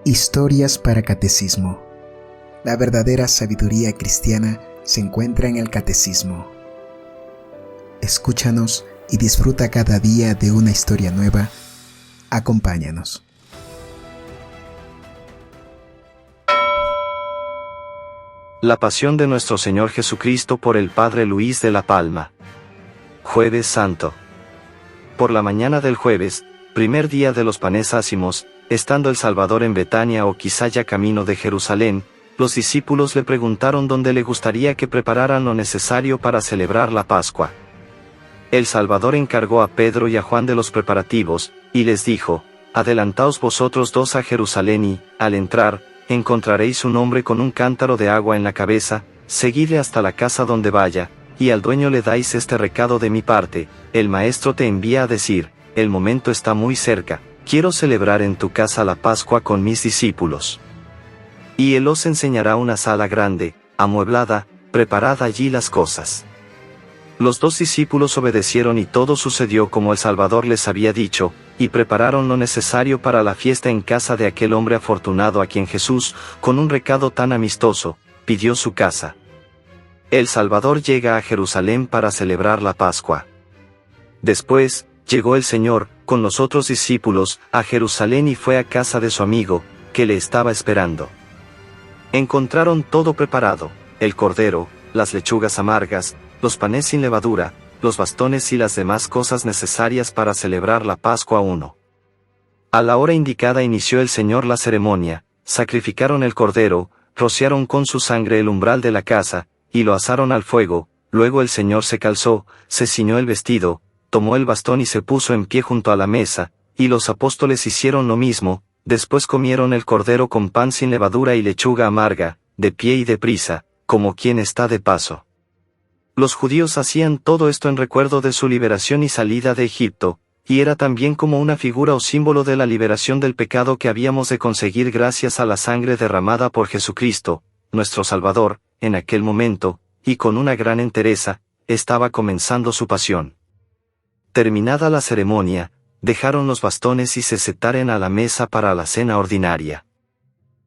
Historias para Catecismo. La verdadera sabiduría cristiana se encuentra en el Catecismo. Escúchanos y disfruta cada día de una historia nueva. Acompáñanos. La pasión de nuestro Señor Jesucristo por el Padre Luis de la Palma. Jueves Santo. Por la mañana del jueves, primer día de los panes ácimos, estando el Salvador en Betania o quizá ya camino de Jerusalén, los discípulos le preguntaron dónde le gustaría que prepararan lo necesario para celebrar la Pascua. El Salvador encargó a Pedro y a Juan de los preparativos, y les dijo: adelantaos vosotros dos a Jerusalén y, al entrar, encontraréis un hombre con un cántaro de agua en la cabeza, seguidle hasta la casa donde vaya, y al dueño le dais este recado de mi parte: el Maestro te envía a decir, el momento está muy cerca, quiero celebrar en tu casa la Pascua con mis discípulos. Y él os enseñará una sala grande, amueblada, preparad allí las cosas. Los dos discípulos obedecieron y todo sucedió como el Salvador les había dicho, y prepararon lo necesario para la fiesta en casa de aquel hombre afortunado a quien Jesús, con un recado tan amistoso, pidió su casa. El Salvador llega a Jerusalén para celebrar la Pascua. Después, llegó el Señor, con los otros discípulos, a Jerusalén y fue a casa de su amigo, que le estaba esperando. Encontraron todo preparado: el cordero, las lechugas amargas, los panes sin levadura, los bastones y las demás cosas necesarias para celebrar la Pascua 1. A la hora indicada inició el Señor la ceremonia, sacrificaron el cordero, rociaron con su sangre el umbral de la casa, y lo asaron al fuego. Luego el Señor se calzó, se ciñó el vestido, tomó el bastón y se puso en pie junto a la mesa, y los apóstoles hicieron lo mismo. Después comieron el cordero con pan sin levadura y lechuga amarga, de pie y deprisa, como quien está de paso. Los judíos hacían todo esto en recuerdo de su liberación y salida de Egipto, y era también como una figura o símbolo de la liberación del pecado que habíamos de conseguir gracias a la sangre derramada por Jesucristo, nuestro Salvador. En aquel momento, y con una gran entereza, estaba comenzando su pasión. Terminada la ceremonia, dejaron los bastones y se sentaron a la mesa para la cena ordinaria.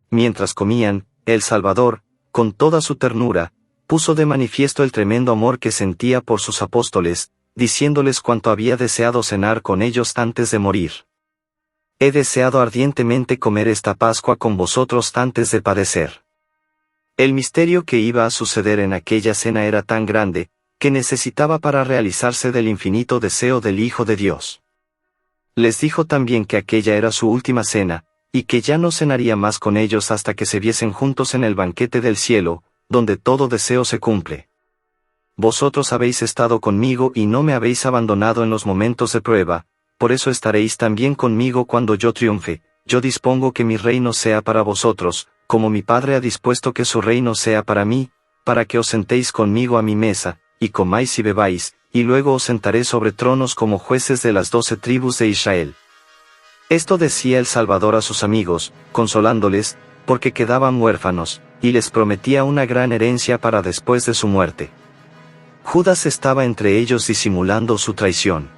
Mientras comían, el Salvador, con toda su ternura, puso de manifiesto el tremendo amor que sentía por sus apóstoles, diciéndoles cuánto había deseado cenar con ellos antes de morir. He deseado ardientemente comer esta Pascua con vosotros antes de padecer. El misterio que iba a suceder en aquella cena era tan grande, que necesitaba para realizarse del infinito deseo del Hijo de Dios. Les dijo también que aquella era su última cena, y que ya no cenaría más con ellos hasta que se viesen juntos en el banquete del cielo, donde todo deseo se cumple. Vosotros habéis estado conmigo y no me habéis abandonado en los momentos de prueba, por eso estaréis también conmigo cuando yo triunfe. Yo dispongo que mi reino sea para vosotros, como mi Padre ha dispuesto que su reino sea para mí, para que os sentéis conmigo a mi mesa, y comáis y bebáis, y luego os sentaré sobre tronos como jueces de las 12 tribus de Israel. Esto decía el Salvador a sus amigos, consolándoles, porque quedaban huérfanos, y les prometía una gran herencia para después de su muerte. Judas estaba entre ellos disimulando su traición.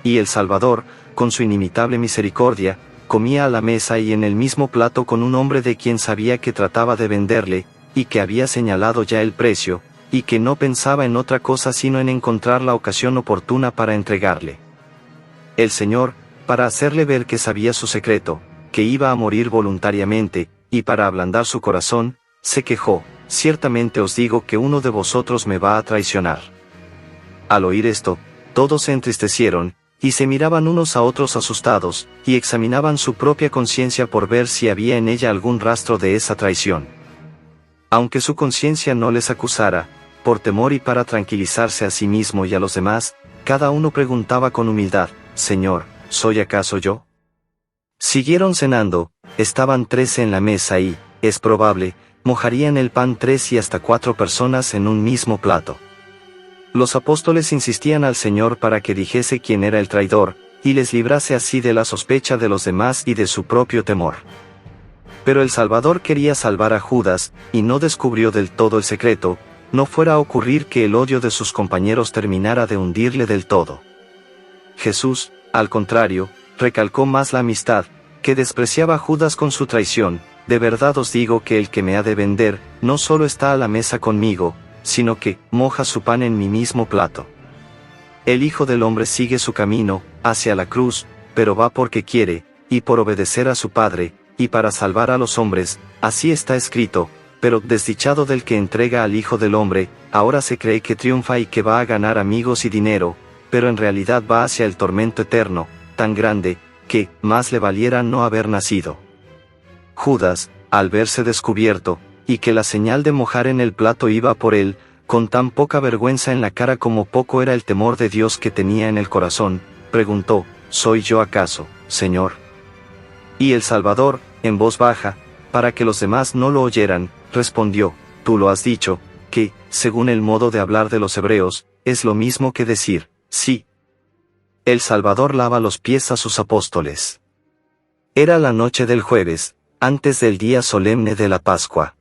Y el Salvador, con su inimitable misericordia, comía a la mesa y en el mismo plato con un hombre de quien sabía que trataba de venderle, y que había señalado ya el precio, y que no pensaba en otra cosa sino en encontrar la ocasión oportuna para entregarle. El Señor, para hacerle ver que sabía su secreto, que iba a morir voluntariamente, y para ablandar su corazón, se quejó: ciertamente os digo que uno de vosotros me va a traicionar. Al oír esto, todos se entristecieron, y se miraban unos a otros asustados, y examinaban su propia conciencia por ver si había en ella algún rastro de esa traición. Aunque su conciencia no les acusara, por temor y para tranquilizarse a sí mismo y a los demás, cada uno preguntaba con humildad: Señor, ¿soy acaso yo? Siguieron cenando, estaban 13 en la mesa y, es probable, mojarían el pan 3 y hasta 4 personas en un mismo plato. Los apóstoles insistían al Señor para que dijese quién era el traidor, y les librase así de la sospecha de los demás y de su propio temor. Pero el Salvador quería salvar a Judas, y no descubrió del todo el secreto, no fuera a ocurrir que el odio de sus compañeros terminara de hundirle del todo. Jesús, al contrario, recalcó más la amistad, que despreciaba a Judas con su traición, de verdad os digo que el que me ha de vender, no solo está a la mesa conmigo, sino que moja su pan en mi mismo plato. El Hijo del Hombre sigue su camino, hacia la cruz, pero va porque quiere, y por obedecer a su Padre, y para salvar a los hombres, así está escrito, pero desdichado del que entrega al Hijo del Hombre, ahora se cree que triunfa y que va a ganar amigos y dinero, pero en realidad va hacia el tormento eterno, tan grande, que más le valiera no haber nacido. Judas, al verse descubierto, y que la señal de mojar en el plato iba por él, con tan poca vergüenza en la cara como poco era el temor de Dios que tenía en el corazón, preguntó, ¿soy yo acaso, Señor? Y el Salvador, en voz baja, para que los demás no lo oyeran, respondió, tú lo has dicho, que, según el modo de hablar de los hebreos, es lo mismo que decir, sí. El Salvador lava los pies a sus apóstoles. Era la noche del jueves, antes del día solemne de la Pascua.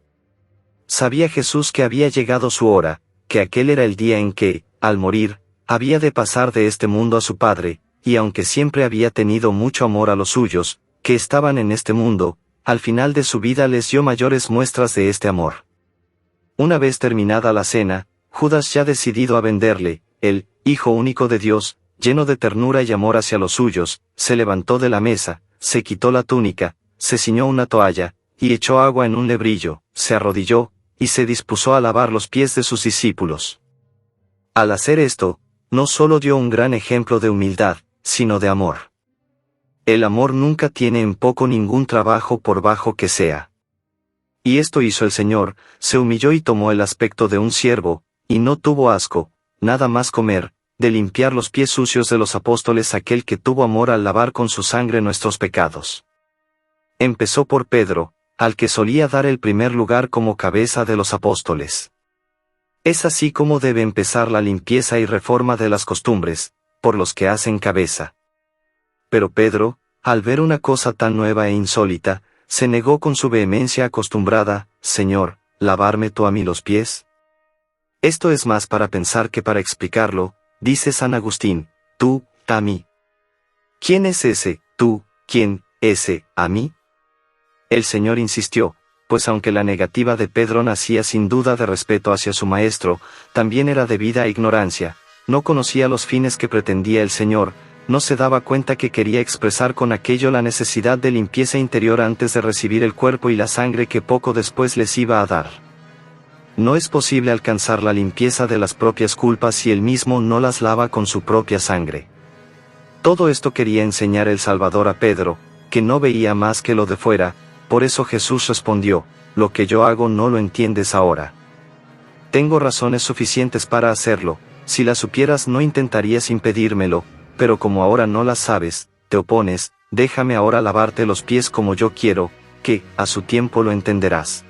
Sabía Jesús que había llegado su hora, que aquel era el día en que, al morir, había de pasar de este mundo a su Padre, y aunque siempre había tenido mucho amor a los suyos, que estaban en este mundo, al final de su vida les dio mayores muestras de este amor. Una vez terminada la cena, Judas, ya decidido a venderle, el Hijo único de Dios, lleno de ternura y amor hacia los suyos, se levantó de la mesa, se quitó la túnica, se ciñó una toalla, y echó agua en un lebrillo, se arrodilló, y se dispuso a lavar los pies de sus discípulos. Al hacer esto, no solo dio un gran ejemplo de humildad, sino de amor. El amor nunca tiene en poco ningún trabajo por bajo que sea. Y esto hizo el Señor, se humilló y tomó el aspecto de un siervo, y no tuvo asco, nada más comer, de limpiar los pies sucios de los apóstoles aquel que tuvo amor al lavar con su sangre nuestros pecados. Empezó por Pedro, al que solía dar el primer lugar como cabeza de los apóstoles. Es así como debe empezar la limpieza y reforma de las costumbres, por los que hacen cabeza. Pero Pedro, al ver una cosa tan nueva e insólita, se negó con su vehemencia acostumbrada, Señor, ¿lavarme tú a mí los pies? Esto es más para pensar que para explicarlo, dice San Agustín, tú, a mí. ¿Quién es ese, tú, quién, ese, a mí? El Señor insistió, pues aunque la negativa de Pedro nacía sin duda de respeto hacia su maestro, también era debida a ignorancia, no conocía los fines que pretendía el Señor, no se daba cuenta que quería expresar con aquello la necesidad de limpieza interior antes de recibir el cuerpo y la sangre que poco después les iba a dar. No es posible alcanzar la limpieza de las propias culpas si él mismo no las lava con su propia sangre. Todo esto quería enseñar el Salvador a Pedro, que no veía más que lo de fuera. Por eso Jesús respondió, lo que yo hago no lo entiendes ahora. Tengo razones suficientes para hacerlo, si las supieras no intentarías impedírmelo, pero como ahora no las sabes, te opones, déjame ahora lavarte los pies como yo quiero, que, a su tiempo lo entenderás.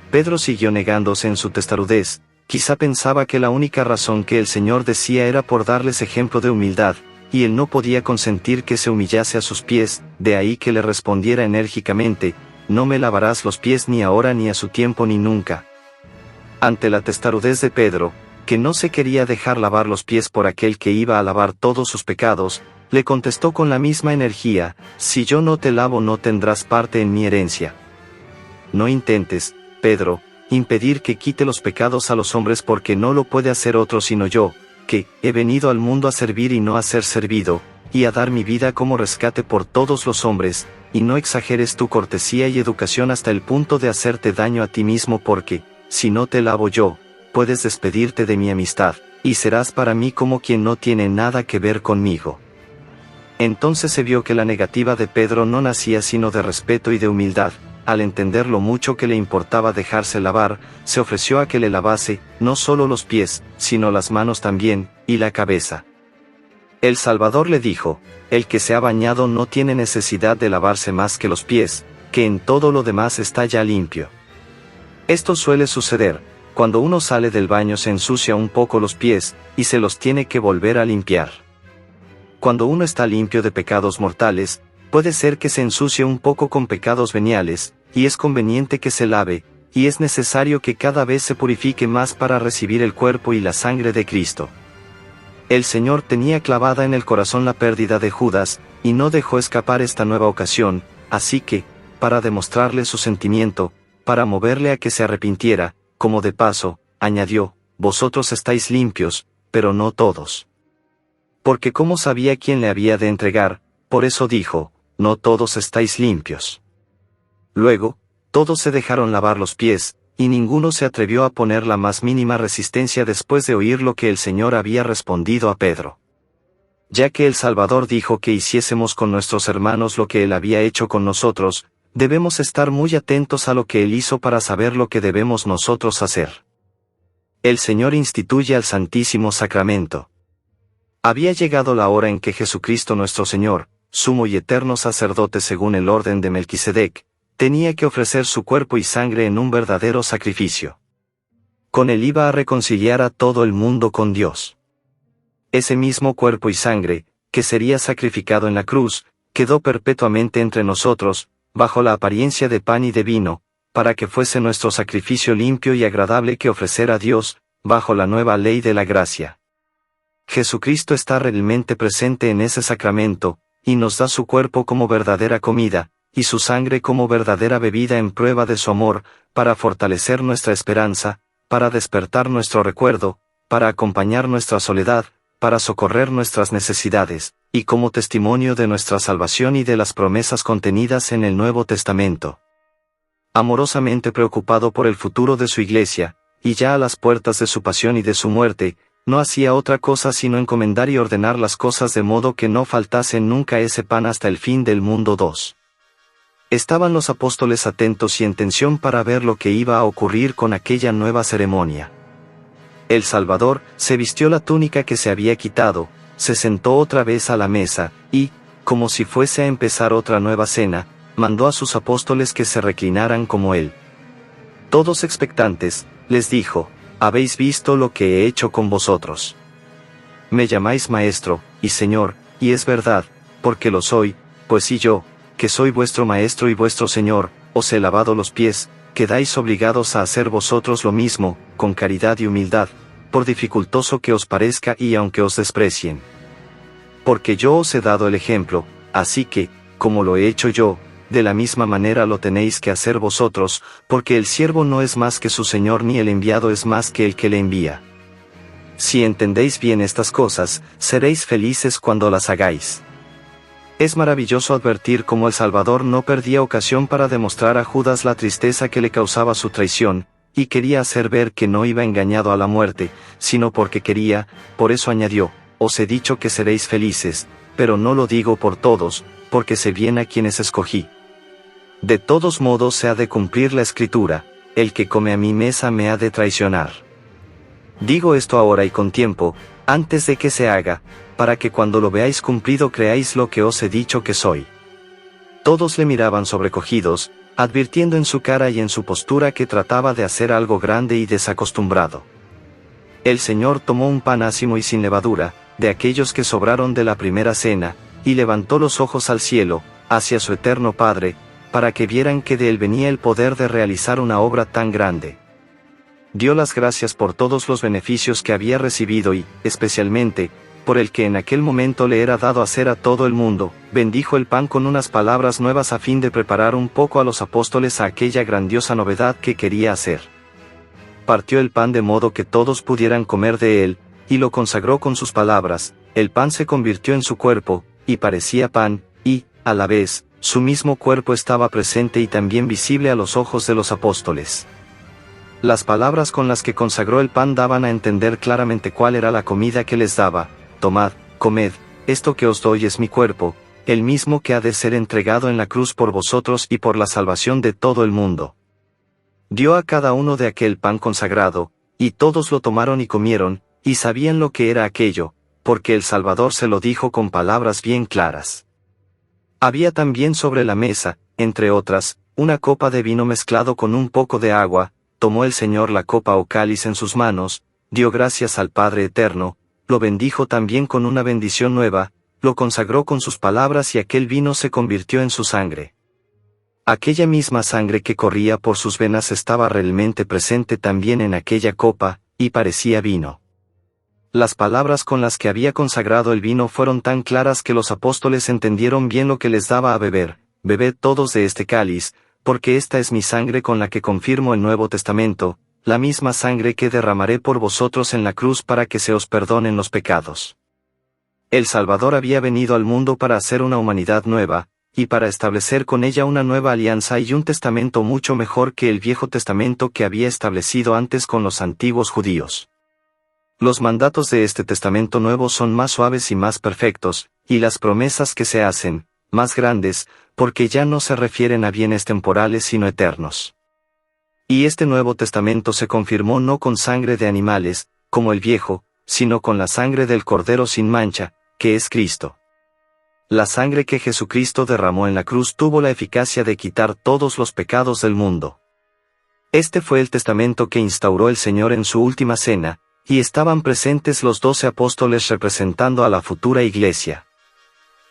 Pedro siguió negándose en su testarudez, quizá pensaba que la única razón que el Señor decía era por darles ejemplo de humildad, y él no podía consentir que se humillase a sus pies, de ahí que le respondiera enérgicamente, no me lavarás los pies ni ahora ni a su tiempo ni nunca. Ante la testarudez de Pedro, que no se quería dejar lavar los pies por aquel que iba a lavar todos sus pecados, le contestó con la misma energía, si yo no te lavo no tendrás parte en mi herencia. No intentes, Pedro, impedir que quite los pecados a los hombres porque no lo puede hacer otro sino yo, que he venido al mundo a servir y no a ser servido, y a dar mi vida como rescate por todos los hombres, y no exageres tu cortesía y educación hasta el punto de hacerte daño a ti mismo porque, si no te lavo yo, puedes despedirte de mi amistad, y serás para mí como quien no tiene nada que ver conmigo. Entonces se vio que la negativa de Pedro no nacía sino de respeto y de humildad. Al entender lo mucho que le importaba dejarse lavar, se ofreció a que le lavase, no solo los pies, sino las manos también, y la cabeza. El Salvador le dijo, el que se ha bañado no tiene necesidad de lavarse más que los pies, que en todo lo demás está ya limpio. Esto suele suceder, cuando uno sale del baño se ensucia un poco los pies, y se los tiene que volver a limpiar. Cuando uno está limpio de pecados mortales, puede ser que se ensucie un poco con pecados veniales, y es conveniente que se lave, y es necesario que cada vez se purifique más para recibir el cuerpo y la sangre de Cristo. El Señor tenía clavada en el corazón la pérdida de Judas, y no dejó escapar esta nueva ocasión, así que, para demostrarle su sentimiento, para moverle a que se arrepintiera, como de paso, añadió, vosotros estáis limpios, pero no todos. Porque como sabía quién le había de entregar, por eso dijo, no todos estáis limpios. Luego, todos se dejaron lavar los pies, y ninguno se atrevió a poner la más mínima resistencia después de oír lo que el Señor había respondido a Pedro. Ya que el Salvador dijo que hiciésemos con nuestros hermanos lo que Él había hecho con nosotros, debemos estar muy atentos a lo que Él hizo para saber lo que debemos nosotros hacer. El Señor instituye al Santísimo Sacramento. Había llegado la hora en que Jesucristo nuestro Señor, sumo y eterno sacerdote según el orden de Melquisedec, tenía que ofrecer su cuerpo y sangre en un verdadero sacrificio. Con él iba a reconciliar a todo el mundo con Dios. Ese mismo cuerpo y sangre, que sería sacrificado en la cruz, quedó perpetuamente entre nosotros, bajo la apariencia de pan y de vino, para que fuese nuestro sacrificio limpio y agradable que ofrecer a Dios, bajo la nueva ley de la gracia. Jesucristo está realmente presente en ese sacramento, y nos da su cuerpo como verdadera comida, y su sangre como verdadera bebida en prueba de su amor, para fortalecer nuestra esperanza, para despertar nuestro recuerdo, para acompañar nuestra soledad, para socorrer nuestras necesidades, y como testimonio de nuestra salvación y de las promesas contenidas en el Nuevo Testamento. Amorosamente preocupado por el futuro de su Iglesia, y ya a las puertas de su pasión y de su muerte, no hacía otra cosa sino encomendar y ordenar las cosas de modo que no faltasen nunca ese pan hasta el fin del mundo. 2. Estaban los apóstoles atentos y en tensión para ver lo que iba a ocurrir con aquella nueva ceremonia. El Salvador se vistió la túnica que se había quitado, se sentó otra vez a la mesa, y, como si fuese a empezar otra nueva cena, mandó a sus apóstoles que se reclinaran como él. Todos expectantes, les dijo, «Habéis visto lo que he hecho con vosotros. Me llamáis Maestro, y Señor, y es verdad, porque lo soy, pues si yo, que soy vuestro Maestro y vuestro Señor, os he lavado los pies, quedáis obligados a hacer vosotros lo mismo, con caridad y humildad, por dificultoso que os parezca y aunque os desprecien. Porque yo os he dado el ejemplo, así que, como lo he hecho yo, de la misma manera lo tenéis que hacer vosotros, porque el siervo no es más que su Señor ni el enviado es más que el que le envía. Si entendéis bien estas cosas, seréis felices cuando las hagáis». Es maravilloso advertir cómo el Salvador no perdía ocasión para demostrar a Judas la tristeza que le causaba su traición, y quería hacer ver que no iba engañado a la muerte, sino porque quería, por eso añadió, «Os he dicho que seréis felices, pero no lo digo por todos, porque sé bien a quienes escogí. De todos modos se ha de cumplir la Escritura, el que come a mi mesa me ha de traicionar. Digo esto ahora y con tiempo, antes de que se haga, para que cuando lo veáis cumplido creáis lo que os he dicho que soy». Todos le miraban sobrecogidos, advirtiendo en su cara y en su postura que trataba de hacer algo grande y desacostumbrado. El Señor tomó un pan ácimo y sin levadura, de aquellos que sobraron de la primera cena, y levantó los ojos al cielo, hacia su eterno Padre, para que vieran que de él venía el poder de realizar una obra tan grande. Dio las gracias por todos los beneficios que había recibido y, especialmente, por el que en aquel momento le era dado hacer a todo el mundo, bendijo el pan con unas palabras nuevas a fin de preparar un poco a los apóstoles a aquella grandiosa novedad que quería hacer. Partió el pan de modo que todos pudieran comer de él, y lo consagró con sus palabras, el pan se convirtió en su cuerpo, y parecía pan, y, a la vez, su mismo cuerpo estaba presente y también visible a los ojos de los apóstoles. Las palabras con las que consagró el pan daban a entender claramente cuál era la comida que les daba. «Tomad, comed, esto que os doy es mi cuerpo, el mismo que ha de ser entregado en la cruz por vosotros y por la salvación de todo el mundo». Dio a cada uno de aquel pan consagrado, y todos lo tomaron y comieron, y sabían lo que era aquello, porque el Salvador se lo dijo con palabras bien claras. Había también sobre la mesa, entre otras, una copa de vino mezclado con un poco de agua. Tomó el Señor la copa o cáliz en sus manos, dio gracias al Padre Eterno, lo bendijo también con una bendición nueva, lo consagró con sus palabras y aquel vino se convirtió en su sangre. Aquella misma sangre que corría por sus venas estaba realmente presente también en aquella copa, y parecía vino. Las palabras con las que había consagrado el vino fueron tan claras que los apóstoles entendieron bien lo que les daba a beber. Bebed todos de este cáliz, porque esta es mi sangre con la que confirmo el Nuevo Testamento, la misma sangre que derramaré por vosotros en la cruz para que se os perdonen los pecados. El Salvador había venido al mundo para hacer una humanidad nueva, y para establecer con ella una nueva alianza y un testamento mucho mejor que el Viejo Testamento que había establecido antes con los antiguos judíos. Los mandatos de este testamento nuevo son más suaves y más perfectos, y las promesas que se hacen, más grandes, porque ya no se refieren a bienes temporales sino eternos. Y este Nuevo Testamento se confirmó no con sangre de animales, como el viejo, sino con la sangre del Cordero sin mancha, que es Cristo. La sangre que Jesucristo derramó en la cruz tuvo la eficacia de quitar todos los pecados del mundo. Este fue el testamento que instauró el Señor en su última cena, y estaban presentes los 12 apóstoles representando a la futura iglesia.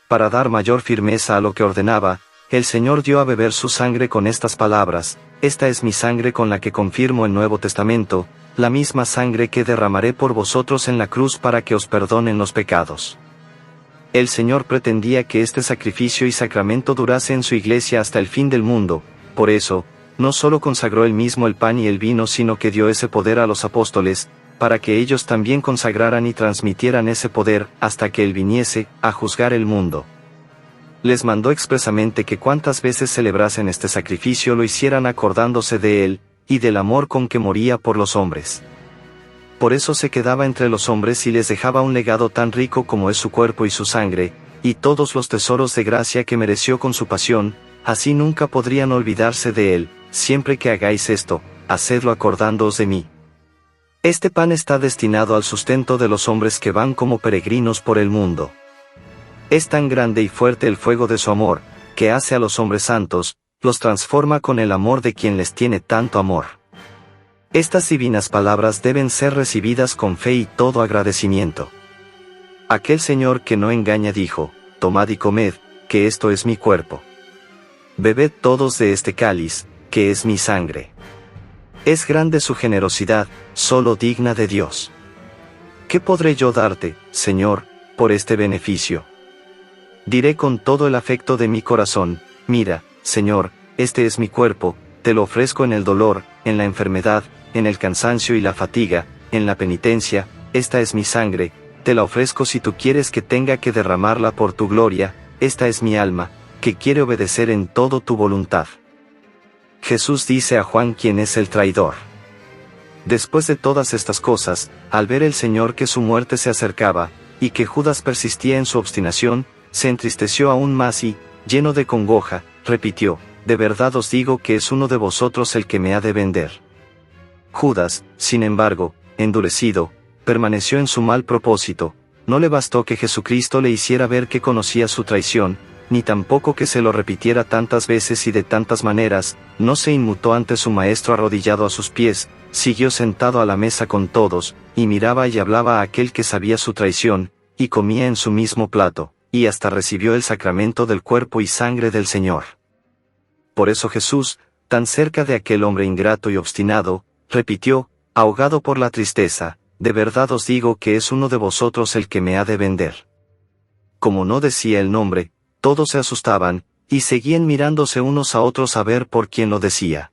Para dar mayor firmeza a lo que ordenaba, el Señor dio a beber su sangre con estas palabras: esta es mi sangre con la que confirmo el Nuevo Testamento, la misma sangre que derramaré por vosotros en la cruz para que os perdonen los pecados. El Señor pretendía que este sacrificio y sacramento durase en su iglesia hasta el fin del mundo, por eso, no solo consagró él mismo el pan y el vino sino que dio ese poder a los apóstoles, para que ellos también consagraran y transmitieran ese poder hasta que él viniese a juzgar el mundo. Les mandó expresamente que cuantas veces celebrasen este sacrificio lo hicieran acordándose de él, y del amor con que moría por los hombres. Por eso se quedaba entre los hombres y les dejaba un legado tan rico como es su cuerpo y su sangre, y todos los tesoros de gracia que mereció con su pasión, así nunca podrían olvidarse de él. Siempre que hagáis esto, hacedlo acordándoos de mí. Este pan está destinado al sustento de los hombres que van como peregrinos por el mundo. Es tan grande y fuerte el fuego de su amor, que hace a los hombres santos, los transforma con el amor de quien les tiene tanto amor. Estas divinas palabras deben ser recibidas con fe y todo agradecimiento. Aquel Señor que no engaña dijo: tomad y comed, que esto es mi cuerpo. Bebed todos de este cáliz, que es mi sangre. Es grande su generosidad, solo digna de Dios. ¿Qué podré yo darte, Señor, por este beneficio? Diré con todo el afecto de mi corazón: mira, Señor, este es mi cuerpo, te lo ofrezco en el dolor, en la enfermedad, en el cansancio y la fatiga, en la penitencia, esta es mi sangre, te la ofrezco si tú quieres que tenga que derramarla por tu gloria, esta es mi alma, que quiere obedecer en todo tu voluntad. Jesús dice a Juan quién es el traidor. Después de todas estas cosas, al ver el Señor que su muerte se acercaba, y que Judas persistía en su obstinación, se entristeció aún más y, lleno de congoja, repitió: de verdad os digo que es uno de vosotros el que me ha de vender. Judas, sin embargo, endurecido, permaneció en su mal propósito. No le bastó que Jesucristo le hiciera ver que conocía su traición, ni tampoco que se lo repitiera tantas veces y de tantas maneras. No se inmutó ante su maestro arrodillado a sus pies, siguió sentado a la mesa con todos, y miraba y hablaba a aquel que sabía su traición, y comía en su mismo plato, y hasta recibió el sacramento del cuerpo y sangre del Señor. Por eso Jesús, tan cerca de aquel hombre ingrato y obstinado, repitió, ahogado por la tristeza: de verdad os digo que es uno de vosotros el que me ha de vender. Como no decía el nombre, todos se asustaban, y seguían mirándose unos a otros a ver por quién lo decía.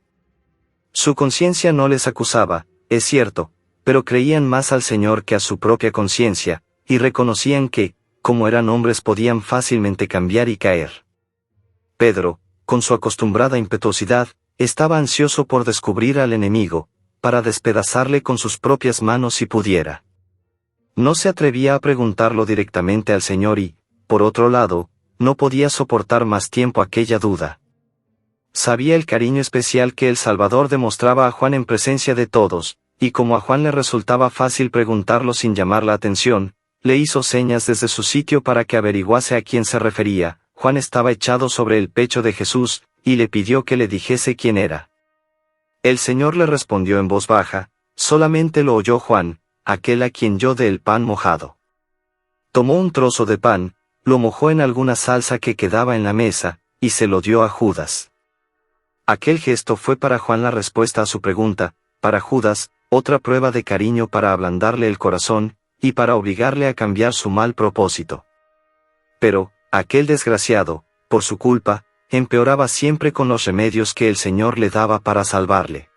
Su conciencia no les acusaba, es cierto, pero creían más al Señor que a su propia conciencia, y reconocían que, como eran hombres, podían fácilmente cambiar y caer. Pedro, con su acostumbrada impetuosidad, estaba ansioso por descubrir al enemigo, para despedazarle con sus propias manos si pudiera. No se atrevía a preguntarlo directamente al Señor y, por otro lado, no podía soportar más tiempo aquella duda. Sabía el cariño especial que el Salvador demostraba a Juan en presencia de todos, y como a Juan le resultaba fácil preguntarlo sin llamar la atención, le hizo señas desde su sitio para que averiguase a quién se refería. Juan estaba echado sobre el pecho de Jesús, y le pidió que le dijese quién era. El Señor le respondió en voz baja: solamente lo oyó Juan, aquel a quien yo dé el pan mojado. Tomó un trozo de pan, lo mojó en alguna salsa que quedaba en la mesa, y se lo dio a Judas. Aquel gesto fue para Juan la respuesta a su pregunta, para Judas, otra prueba de cariño para ablandarle el corazón, y para obligarle a cambiar su mal propósito. Pero, aquel desgraciado, por su culpa, empeoraba siempre con los remedios que el Señor le daba para salvarle.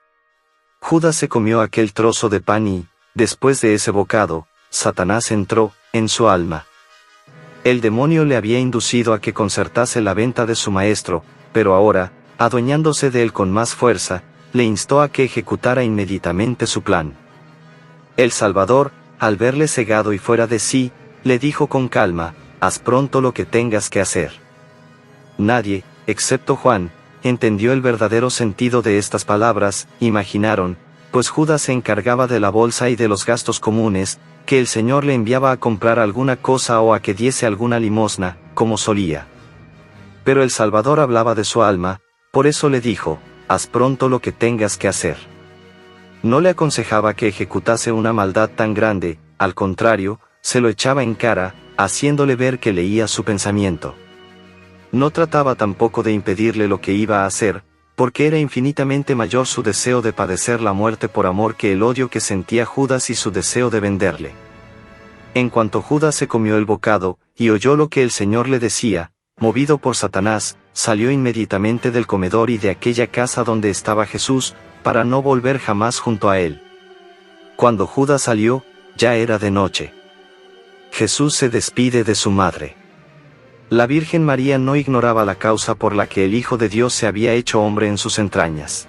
Judas se comió aquel trozo de pan y, después de ese bocado, Satanás entró en su alma. El demonio le había inducido a que concertase la venta de su maestro, pero ahora, adueñándose de él con más fuerza, le instó a que ejecutara inmediatamente su plan. El Salvador, al verle cegado y fuera de sí, le dijo con calma: haz pronto lo que tengas que hacer. Nadie, excepto Juan, entendió el verdadero sentido de estas palabras. Imaginaron, pues Judas se encargaba de la bolsa y de los gastos comunes, que el Señor le enviaba a comprar alguna cosa o a que diese alguna limosna, como solía. Pero el Salvador hablaba de su alma, por eso le dijo: haz pronto lo que tengas que hacer. No le aconsejaba que ejecutase una maldad tan grande, al contrario, se lo echaba en cara, haciéndole ver que leía su pensamiento. No trataba tampoco de impedirle lo que iba a hacer, porque era infinitamente mayor su deseo de padecer la muerte por amor que el odio que sentía Judas y su deseo de venderle. En cuanto Judas se comió el bocado, y oyó lo que el Señor le decía, movido por Satanás, salió inmediatamente del comedor y de aquella casa donde estaba Jesús, para no volver jamás junto a él. Cuando Judas salió, ya era de noche. Jesús se despide de su madre. La Virgen María no ignoraba la causa por la que el Hijo de Dios se había hecho hombre en sus entrañas.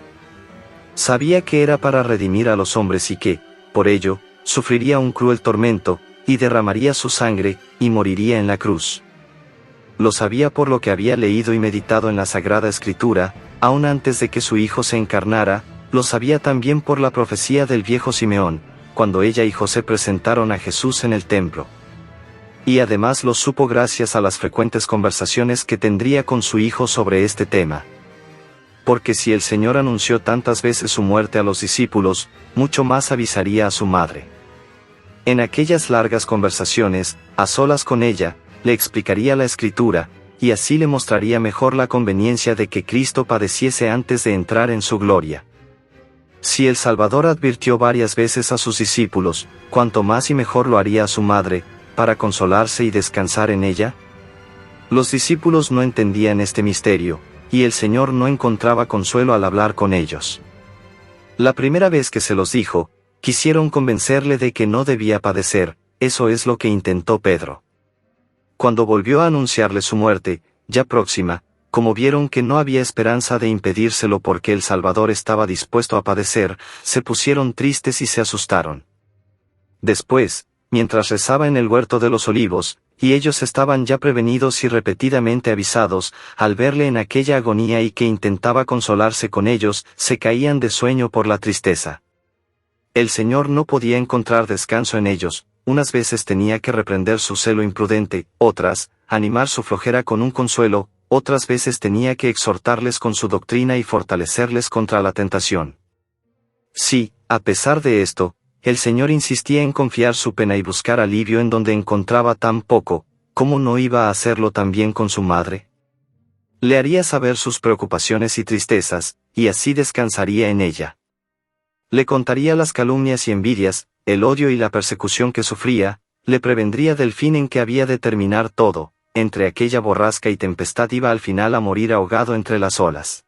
Sabía que era para redimir a los hombres y que, por ello, sufriría un cruel tormento, y derramaría su sangre, y moriría en la cruz. Lo sabía por lo que había leído y meditado en la Sagrada Escritura, aún antes de que su Hijo se encarnara. Lo sabía también por la profecía del viejo Simeón, cuando ella y José presentaron a Jesús en el templo. Y además lo supo gracias a las frecuentes conversaciones que tendría con su hijo sobre este tema. Porque si el Señor anunció tantas veces su muerte a los discípulos, mucho más avisaría a su madre. En aquellas largas conversaciones, a solas con ella, le explicaría la Escritura, y así le mostraría mejor la conveniencia de que Cristo padeciese antes de entrar en su gloria. Si el Salvador advirtió varias veces a sus discípulos, cuanto más y mejor lo haría a su madre, para consolarse y descansar en ella. Los discípulos no entendían este misterio, y el Señor no encontraba consuelo al hablar con ellos. La primera vez que se los dijo, quisieron convencerle de que no debía padecer. Eso es lo que intentó Pedro. Cuando volvió a anunciarle su muerte, ya próxima, como vieron que no había esperanza de impedírselo porque el Salvador estaba dispuesto a padecer, se pusieron tristes y se asustaron. Después, mientras rezaba en el huerto de los olivos, y ellos estaban ya prevenidos y repetidamente avisados, al verle en aquella agonía y que intentaba consolarse con ellos, se caían de sueño por la tristeza. El Señor no podía encontrar descanso en ellos, unas veces tenía que reprender su celo imprudente, otras, animar su flojera con un consuelo, otras veces tenía que exhortarles con su doctrina y fortalecerles contra la tentación. Sí, a pesar de esto, el Señor insistía en confiar su pena y buscar alivio en donde encontraba tan poco. ¿Cómo no iba a hacerlo también con su madre? Le haría saber sus preocupaciones y tristezas, y así descansaría en ella. Le contaría las calumnias y envidias, el odio y la persecución que sufría, le prevendría del fin en que había de terminar todo. Entre aquella borrasca y tempestad iba al final a morir ahogado entre las olas.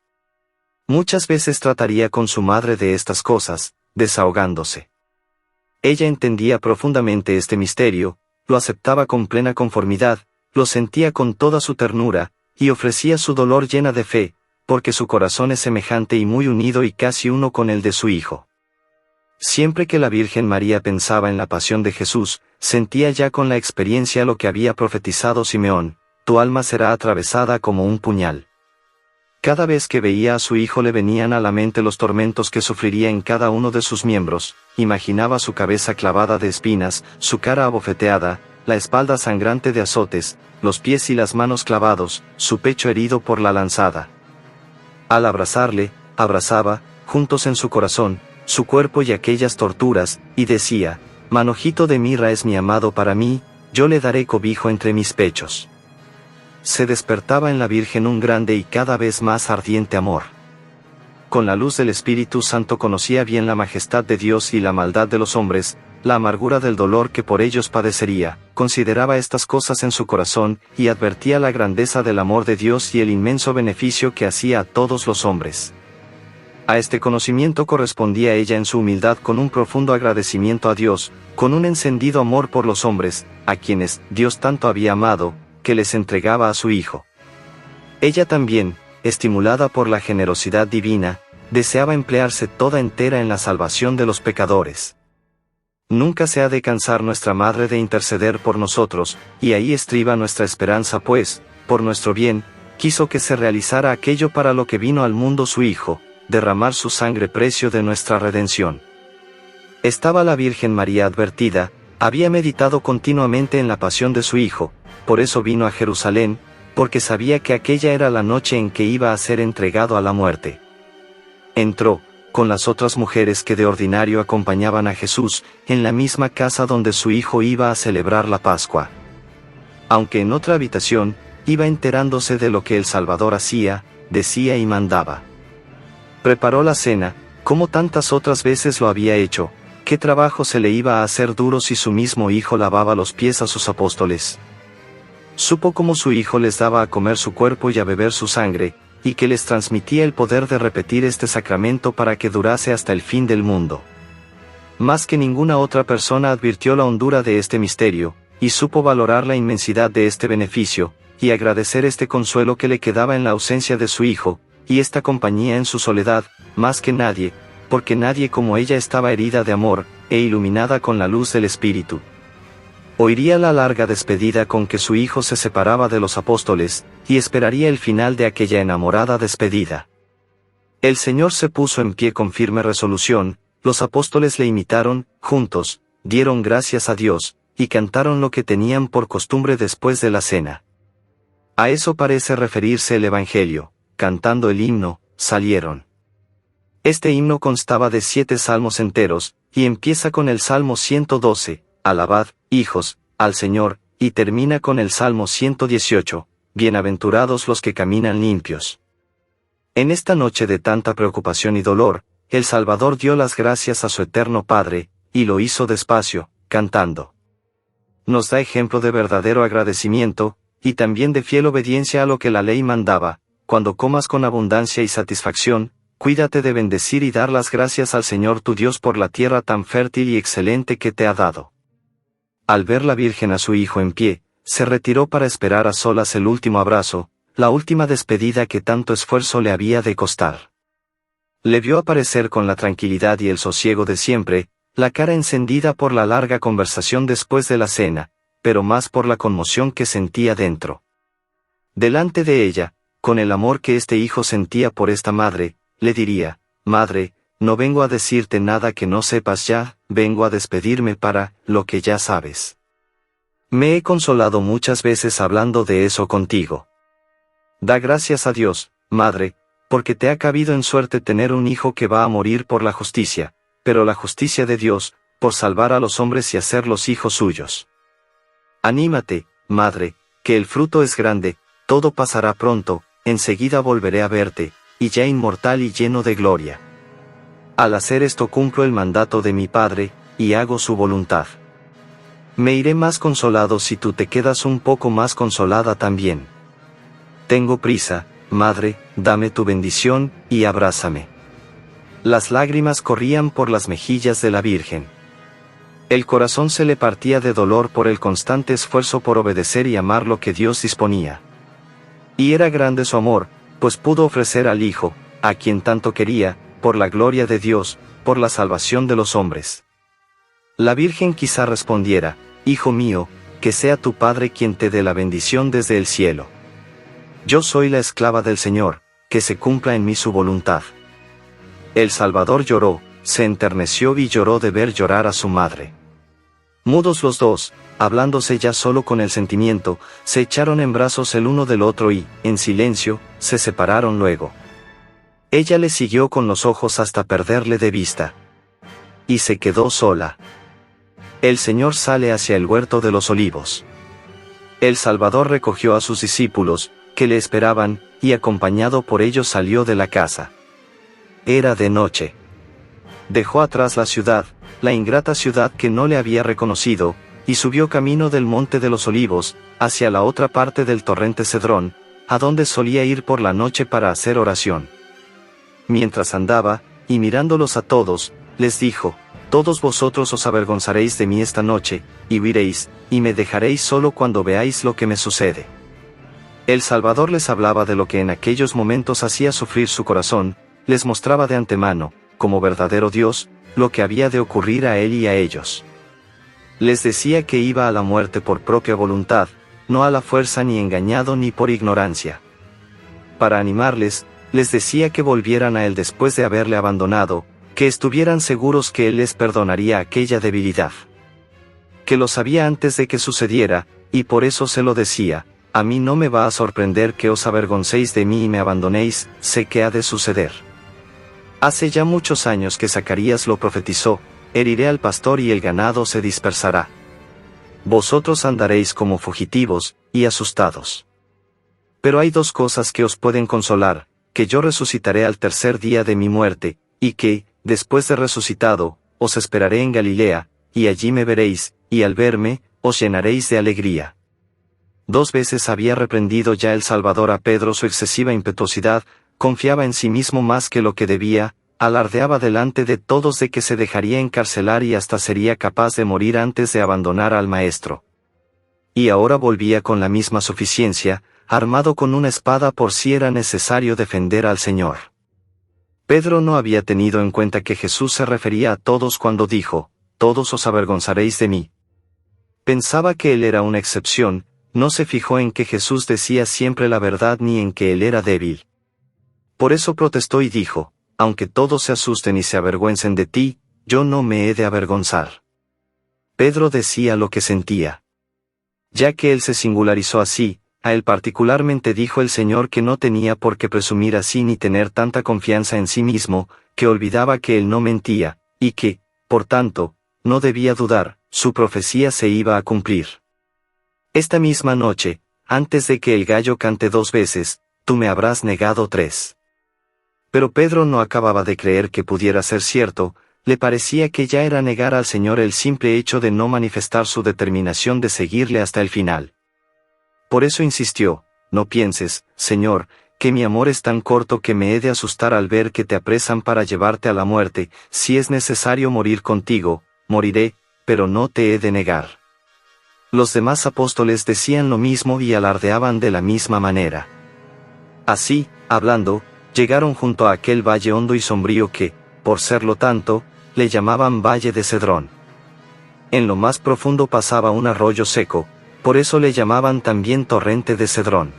Muchas veces trataría con su madre de estas cosas, desahogándose. Ella entendía profundamente este misterio, lo aceptaba con plena conformidad, lo sentía con toda su ternura, y ofrecía su dolor llena de fe, porque su corazón es semejante y muy unido y casi uno con el de su Hijo. Siempre que la Virgen María pensaba en la pasión de Jesús, sentía ya con la experiencia lo que había profetizado Simeón: tu alma será atravesada como un puñal. Cada vez que veía a su hijo le venían a la mente los tormentos que sufriría en cada uno de sus miembros, imaginaba su cabeza clavada de espinas, su cara abofeteada, la espalda sangrante de azotes, los pies y las manos clavados, su pecho herido por la lanzada. Al abrazarle, abrazaba, juntos en su corazón, su cuerpo y aquellas torturas, y decía: manojito de mirra es mi amado para mí, yo le daré cobijo entre mis pechos. Se despertaba en la Virgen un grande y cada vez más ardiente amor. Con la luz del Espíritu Santo conocía bien la majestad de Dios y la maldad de los hombres, la amargura del dolor que por ellos padecería, consideraba estas cosas en su corazón, y advertía la grandeza del amor de Dios y el inmenso beneficio que hacía a todos los hombres. A este conocimiento correspondía ella en su humildad con un profundo agradecimiento a Dios, con un encendido amor por los hombres, a quienes Dios tanto había amado, que les entregaba a su Hijo. Ella también, estimulada por la generosidad divina, deseaba emplearse toda entera en la salvación de los pecadores. Nunca se ha de cansar nuestra Madre de interceder por nosotros, y ahí estriba nuestra esperanza pues, por nuestro bien, quiso que se realizara aquello para lo que vino al mundo su Hijo, derramar su sangre precio de nuestra redención. Estaba la Virgen María advertida, había meditado continuamente en la pasión de su Hijo, por eso vino a Jerusalén, porque sabía que aquella era la noche en que iba a ser entregado a la muerte. Entró, con las otras mujeres que de ordinario acompañaban a Jesús, en la misma casa donde su Hijo iba a celebrar la Pascua. Aunque en otra habitación, iba enterándose de lo que el Salvador hacía, decía y mandaba. Preparó la cena, como tantas otras veces lo había hecho. ¿Qué trabajo se le iba a hacer duro si su mismo Hijo lavaba los pies a sus apóstoles? Supo cómo su Hijo les daba a comer su cuerpo y a beber su sangre, y que les transmitía el poder de repetir este sacramento para que durase hasta el fin del mundo. Más que ninguna otra persona advirtió la hondura de este misterio, y supo valorar la inmensidad de este beneficio, y agradecer este consuelo que le quedaba en la ausencia de su Hijo, y esta compañía en su soledad, más que nadie, porque nadie como ella estaba herida de amor, e iluminada con la luz del Espíritu. Oiría la larga despedida con que su Hijo se separaba de los apóstoles, y esperaría el final de aquella enamorada despedida. El Señor se puso en pie con firme resolución, los apóstoles le imitaron, juntos, dieron gracias a Dios, y cantaron lo que tenían por costumbre después de la cena. A eso parece referirse el Evangelio, cantando el himno, salieron. Este himno constaba de 7 salmos enteros, y empieza con el Salmo 112, alabad, hijos, al Señor, y termina con el Salmo 118, bienaventurados los que caminan limpios. En esta noche de tanta preocupación y dolor, el Salvador dio las gracias a su eterno Padre, y lo hizo despacio, cantando. Nos da ejemplo de verdadero agradecimiento, y también de fiel obediencia a lo que la ley mandaba. Cuando comas con abundancia y satisfacción, cuídate de bendecir y dar las gracias al Señor tu Dios por la tierra tan fértil y excelente que te ha dado. Al ver la Virgen a su Hijo en pie, se retiró para esperar a solas el último abrazo, la última despedida que tanto esfuerzo le había de costar. Le vio aparecer con la tranquilidad y el sosiego de siempre, la cara encendida por la larga conversación después de la cena, pero más por la conmoción que sentía dentro. Delante de ella, con el amor que este hijo sentía por esta madre, le diría, Madre, no vengo a decirte nada que no sepas ya, vengo a despedirme para lo que ya sabes. Me he consolado muchas veces hablando de eso contigo. Da gracias a Dios, Madre, porque te ha cabido en suerte tener un hijo que va a morir por la justicia, pero la justicia de Dios, por salvar a los hombres y hacerlos hijos suyos. Anímate, Madre, que el fruto es grande, todo pasará pronto, enseguida volveré a verte, y ya inmortal y lleno de gloria. Al hacer esto cumplo el mandato de mi Padre, y hago su voluntad. Me iré más consolado si tú te quedas un poco más consolada también. Tengo prisa, Madre, dame tu bendición, y abrázame. Las lágrimas corrían por las mejillas de la Virgen. El corazón se le partía de dolor por el constante esfuerzo por obedecer y amar lo que Dios disponía. Y era grande su amor, pues pudo ofrecer al Hijo, a quien tanto quería, por la gloria de Dios, por la salvación de los hombres. La Virgen quizá respondiera, Hijo mío, que sea tu Padre quien te dé la bendición desde el cielo. Yo soy la esclava del Señor, que se cumpla en mí su voluntad. El Salvador lloró, se enterneció y lloró de ver llorar a su madre. Mudos los dos, hablándose ya solo con el sentimiento, se echaron en brazos el uno del otro y, en silencio, se separaron luego. Ella le siguió con los ojos hasta perderle de vista. Y se quedó sola. El Señor sale hacia el huerto de los olivos. El Salvador recogió a sus discípulos, que le esperaban, y acompañado por ellos salió de la casa. Era de noche. Dejó atrás la ciudad, la ingrata ciudad que no le había reconocido, y subió camino del monte de los Olivos, hacia la otra parte del torrente Cedrón, a donde solía ir por la noche para hacer oración. Mientras andaba, y mirándolos a todos, les dijo: todos vosotros os avergonzaréis de mí esta noche, y huiréis, y me dejaréis solo cuando veáis lo que me sucede. El Salvador les hablaba de lo que en aquellos momentos hacía sufrir su corazón, les mostraba de antemano, como verdadero Dios, lo que había de ocurrir a él y a ellos. Les decía que iba a la muerte por propia voluntad, no a la fuerza ni engañado ni por ignorancia. Para animarles, les decía que volvieran a él después de haberle abandonado, que estuvieran seguros que él les perdonaría aquella debilidad. Que lo sabía antes de que sucediera, y por eso se lo decía: a mí no me va a sorprender que os avergoncéis de mí y me abandonéis, sé que ha de suceder. Hace ya muchos años que Zacarías lo profetizó: heriré al pastor y el ganado se dispersará. Vosotros andaréis como fugitivos, y asustados. Pero hay dos cosas que os pueden consolar: que yo resucitaré al tercer día de mi muerte, y que, después de resucitado, os esperaré en Galilea, y allí me veréis, y al verme, os llenaréis de alegría. 2 veces había reprendido ya el Salvador a Pedro su excesiva impetuosidad, confiaba en sí mismo más que lo que debía, alardeaba delante de todos de que se dejaría encarcelar y hasta sería capaz de morir antes de abandonar al Maestro. Y ahora volvía con la misma suficiencia, armado con una espada por si era necesario defender al Señor. Pedro no había tenido en cuenta que Jesús se refería a todos cuando dijo: todos os avergonzaréis de mí. Pensaba que él era una excepción, no se fijó en que Jesús decía siempre la verdad ni en que él era débil. Por eso protestó y dijo: aunque todos se asusten y se avergüencen de ti, yo no me he de avergonzar. Pedro decía lo que sentía. Ya que él se singularizó así, a él particularmente dijo el Señor que no tenía por qué presumir así ni tener tanta confianza en sí mismo, que olvidaba que él no mentía, y que, por tanto, no debía dudar, su profecía se iba a cumplir. Esta misma noche, antes de que el gallo cante 2 veces, tú me habrás negado 3. Pero Pedro no acababa de creer que pudiera ser cierto, le parecía que ya era negar al Señor el simple hecho de no manifestar su determinación de seguirle hasta el final. Por eso insistió: no pienses, Señor, que mi amor es tan corto que me he de asustar al ver que te apresan para llevarte a la muerte. Si es necesario morir contigo, moriré, pero no te he de negar. Los demás apóstoles decían lo mismo y alardeaban de la misma manera. Así, hablando, llegaron junto a aquel valle hondo y sombrío que, por serlo tanto, le llamaban Valle de Cedrón. En lo más profundo pasaba un arroyo seco, por eso le llamaban también Torrente de Cedrón.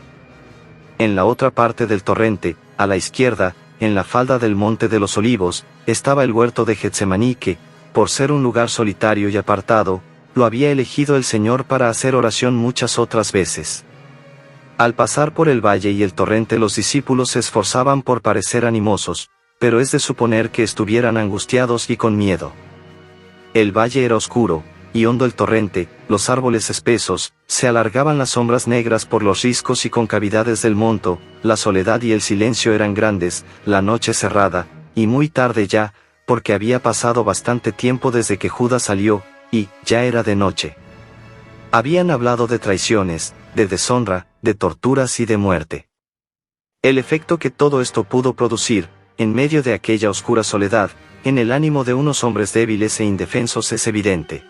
En la otra parte del torrente, a la izquierda, en la falda del monte de los Olivos, estaba el huerto de Getsemaní que, por ser un lugar solitario y apartado, lo había elegido el Señor para hacer oración muchas otras veces. Al pasar por el valle y el torrente los discípulos se esforzaban por parecer animosos, pero es de suponer que estuvieran angustiados y con miedo. El valle era oscuro, y hondo el torrente, los árboles espesos, se alargaban las sombras negras por los riscos y concavidades del monto, la soledad y el silencio eran grandes, la noche cerrada, y muy tarde ya, porque había pasado bastante tiempo desde que Judas salió, y ya era de noche. Habían hablado de traiciones, de deshonra, de torturas y de muerte. El efecto que todo esto pudo producir, en medio de aquella oscura soledad, en el ánimo de unos hombres débiles e indefensos es evidente.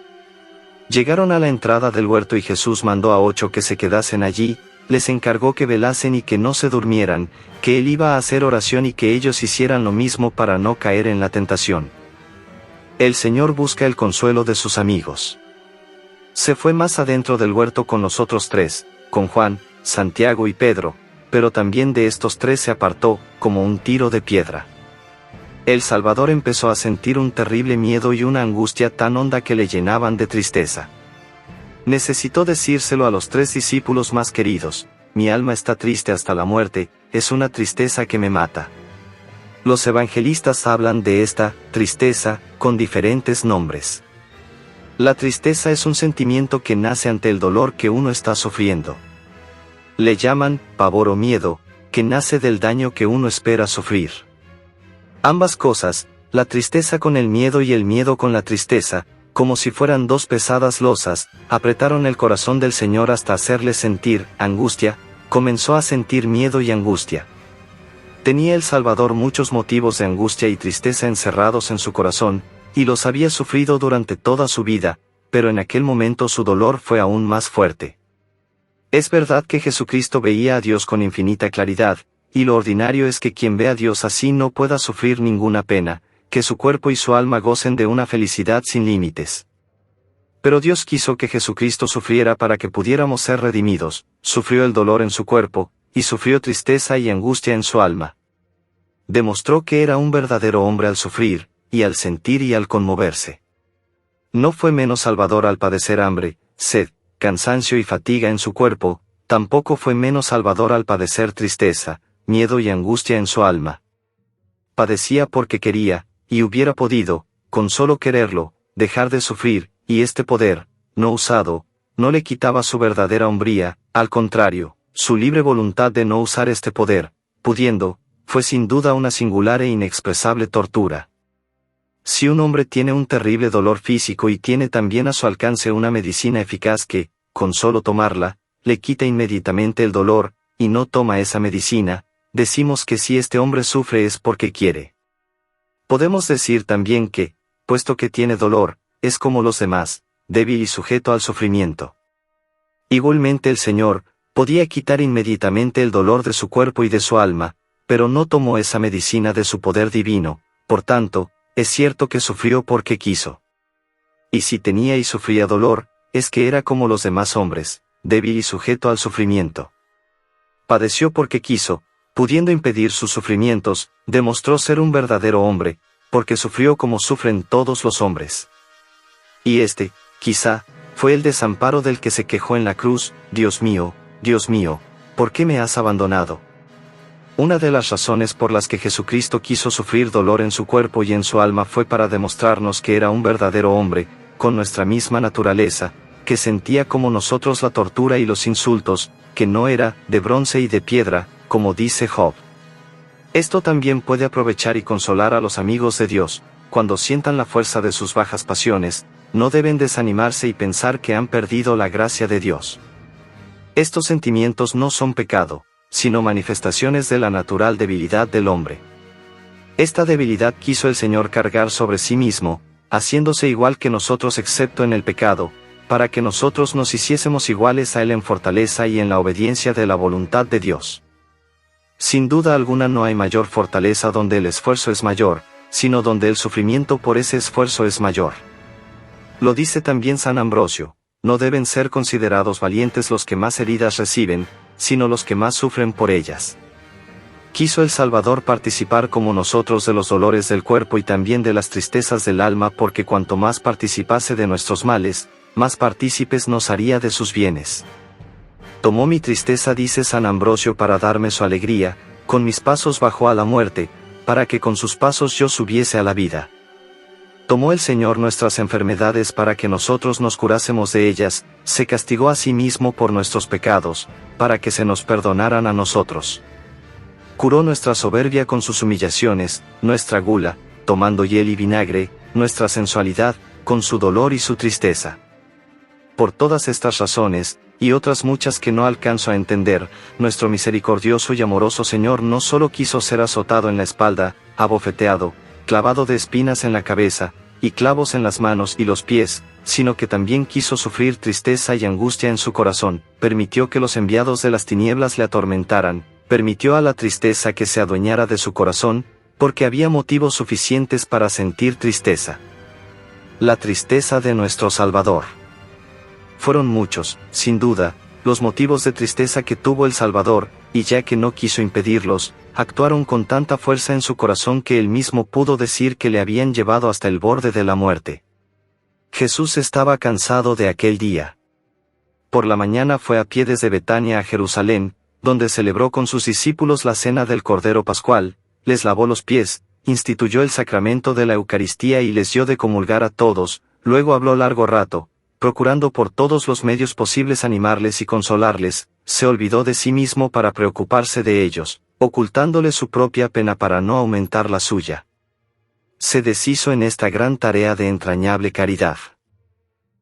Llegaron a la entrada del huerto y Jesús mandó a 8 que se quedasen allí, les encargó que velasen y que no se durmieran, que él iba a hacer oración y que ellos hicieran lo mismo para no caer en la tentación. El Señor busca el consuelo de sus amigos. Se fue más adentro del huerto con los otros 3, con Juan, Santiago y Pedro, pero también de estos 3 se apartó, como un tiro de piedra. El Salvador empezó a sentir un terrible miedo y una angustia tan honda que le llenaban de tristeza. Necesitó decírselo a los 3 discípulos más queridos: mi alma está triste hasta la muerte, es una tristeza que me mata. Los evangelistas hablan de esta tristeza con diferentes nombres. La tristeza es un sentimiento que nace ante el dolor que uno está sufriendo. Le llaman pavor o miedo, que nace del daño que uno espera sufrir. Ambas cosas, la tristeza con el miedo y el miedo con la tristeza, como si fueran dos pesadas losas, apretaron el corazón del Señor hasta hacerle sentir angustia. Comenzó a sentir miedo y angustia. Tenía el Salvador muchos motivos de angustia y tristeza encerrados en su corazón, y los había sufrido durante toda su vida, pero en aquel momento su dolor fue aún más fuerte. Es verdad que Jesucristo veía a Dios con infinita claridad, y lo ordinario es que quien ve a Dios así no pueda sufrir ninguna pena, que su cuerpo y su alma gocen de una felicidad sin límites. Pero Dios quiso que Jesucristo sufriera para que pudiéramos ser redimidos, sufrió el dolor en su cuerpo, y sufrió tristeza y angustia en su alma. Demostró que era un verdadero hombre al sufrir, y al sentir y al conmoverse. No fue menos salvador al padecer hambre, sed, cansancio y fatiga en su cuerpo, tampoco fue menos salvador al padecer tristeza, miedo y angustia en su alma. Padecía porque quería, y hubiera podido, con solo quererlo, dejar de sufrir, y este poder, no usado, no le quitaba su verdadera hombría, al contrario, su libre voluntad de no usar este poder, pudiendo, fue sin duda una singular e inexpresable tortura. Si un hombre tiene un terrible dolor físico y tiene también a su alcance una medicina eficaz que, con solo tomarla, le quita inmediatamente el dolor, y no toma esa medicina, decimos que si este hombre sufre es porque quiere. Podemos decir también que, puesto que tiene dolor, es como los demás, débil y sujeto al sufrimiento. Igualmente el Señor, podía quitar inmediatamente el dolor de su cuerpo y de su alma, pero no tomó esa medicina de su poder divino, por tanto, es cierto que sufrió porque quiso. Y si tenía y sufría dolor, es que era como los demás hombres, débil y sujeto al sufrimiento. Padeció porque quiso, pudiendo impedir sus sufrimientos, demostró ser un verdadero hombre, porque sufrió como sufren todos los hombres. Y este, quizá, fue el desamparo del que se quejó en la cruz: Dios mío, ¿por qué me has abandonado? Una de las razones por las que Jesucristo quiso sufrir dolor en su cuerpo y en su alma fue para demostrarnos que era un verdadero hombre, con nuestra misma naturaleza, que sentía como nosotros la tortura y los insultos, que no era de bronce y de piedra, como dice Job. Esto también puede aprovechar y consolar a los amigos de Dios, cuando sientan la fuerza de sus bajas pasiones, no deben desanimarse y pensar que han perdido la gracia de Dios. Estos sentimientos no son pecado, sino manifestaciones de la natural debilidad del hombre. Esta debilidad quiso el Señor cargar sobre sí mismo, haciéndose igual que nosotros excepto en el pecado, para que nosotros nos hiciésemos iguales a Él en fortaleza y en la obediencia de la voluntad de Dios. Sin duda alguna no hay mayor fortaleza donde el esfuerzo es mayor, sino donde el sufrimiento por ese esfuerzo es mayor. Lo dice también San Ambrosio: no deben ser considerados valientes los que más heridas reciben, sino los que más sufren por ellas. Quiso el Salvador participar como nosotros de los dolores del cuerpo y también de las tristezas del alma, porque cuanto más participase de nuestros males, más partícipes nos haría de sus bienes. Tomó mi tristeza, dice San Ambrosio, para darme su alegría, con mis pasos bajó a la muerte, para que con sus pasos yo subiese a la vida. Tomó el Señor nuestras enfermedades para que nosotros nos curásemos de ellas, se castigó a sí mismo por nuestros pecados, para que se nos perdonaran a nosotros. Curó nuestra soberbia con sus humillaciones, nuestra gula, tomando hiel y vinagre, nuestra sensualidad, con su dolor y su tristeza. Por todas estas razones, y otras muchas que no alcanzo a entender, nuestro misericordioso y amoroso Señor no solo quiso ser azotado en la espalda, abofeteado, clavado de espinas en la cabeza, y clavos en las manos y los pies, sino que también quiso sufrir tristeza y angustia en su corazón, permitió que los enviados de las tinieblas le atormentaran, permitió a la tristeza que se adueñara de su corazón, porque había motivos suficientes para sentir tristeza. La tristeza de nuestro Salvador. Fueron muchos, sin duda, los motivos de tristeza que tuvo el Salvador, y ya que no quiso impedirlos, actuaron con tanta fuerza en su corazón que él mismo pudo decir que le habían llevado hasta el borde de la muerte. Jesús estaba cansado de aquel día. Por la mañana fue a pie desde Betania a Jerusalén, donde celebró con sus discípulos la cena del Cordero Pascual, les lavó los pies, instituyó el sacramento de la Eucaristía y les dio de comulgar a todos, luego habló largo rato, procurando por todos los medios posibles animarles y consolarles, se olvidó de sí mismo para preocuparse de ellos, ocultándole su propia pena para no aumentar la suya. se deshizo en esta gran tarea de entrañable caridad.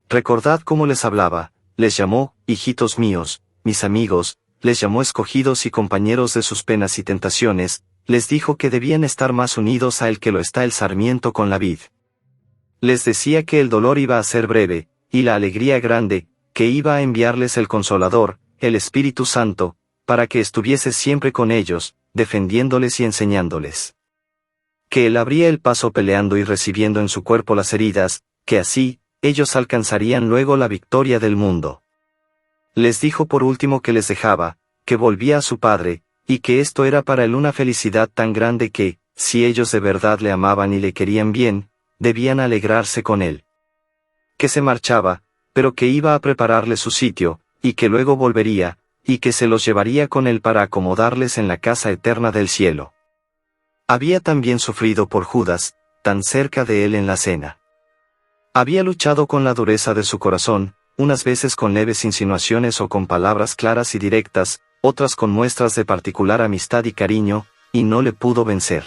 Recordad cómo les hablaba, les llamó, hijitos míos, mis amigos, les llamó escogidos y compañeros de sus penas y tentaciones, les dijo que debían estar más unidos a él que lo está el sarmiento con la vid. Les decía que el dolor iba a ser breve, y la alegría grande, que iba a enviarles el Consolador, el Espíritu Santo, para que estuviese siempre con ellos, defendiéndoles y enseñándoles. Que él abría el paso peleando y recibiendo en su cuerpo las heridas, que así, ellos alcanzarían luego la victoria del mundo. Les dijo por último que les dejaba, que volvía a su Padre, y que esto era para él una felicidad tan grande que, si ellos de verdad le amaban y le querían bien, debían alegrarse con él. Que se marchaba, pero que iba a prepararles su sitio, y que luego volvería, y que se los llevaría con él para acomodarles en la casa eterna del cielo. Había también sufrido por Judas, tan cerca de él en la cena. Había luchado con la dureza de su corazón, unas veces con leves insinuaciones o con palabras claras y directas, otras con muestras de particular amistad y cariño, y no le pudo vencer.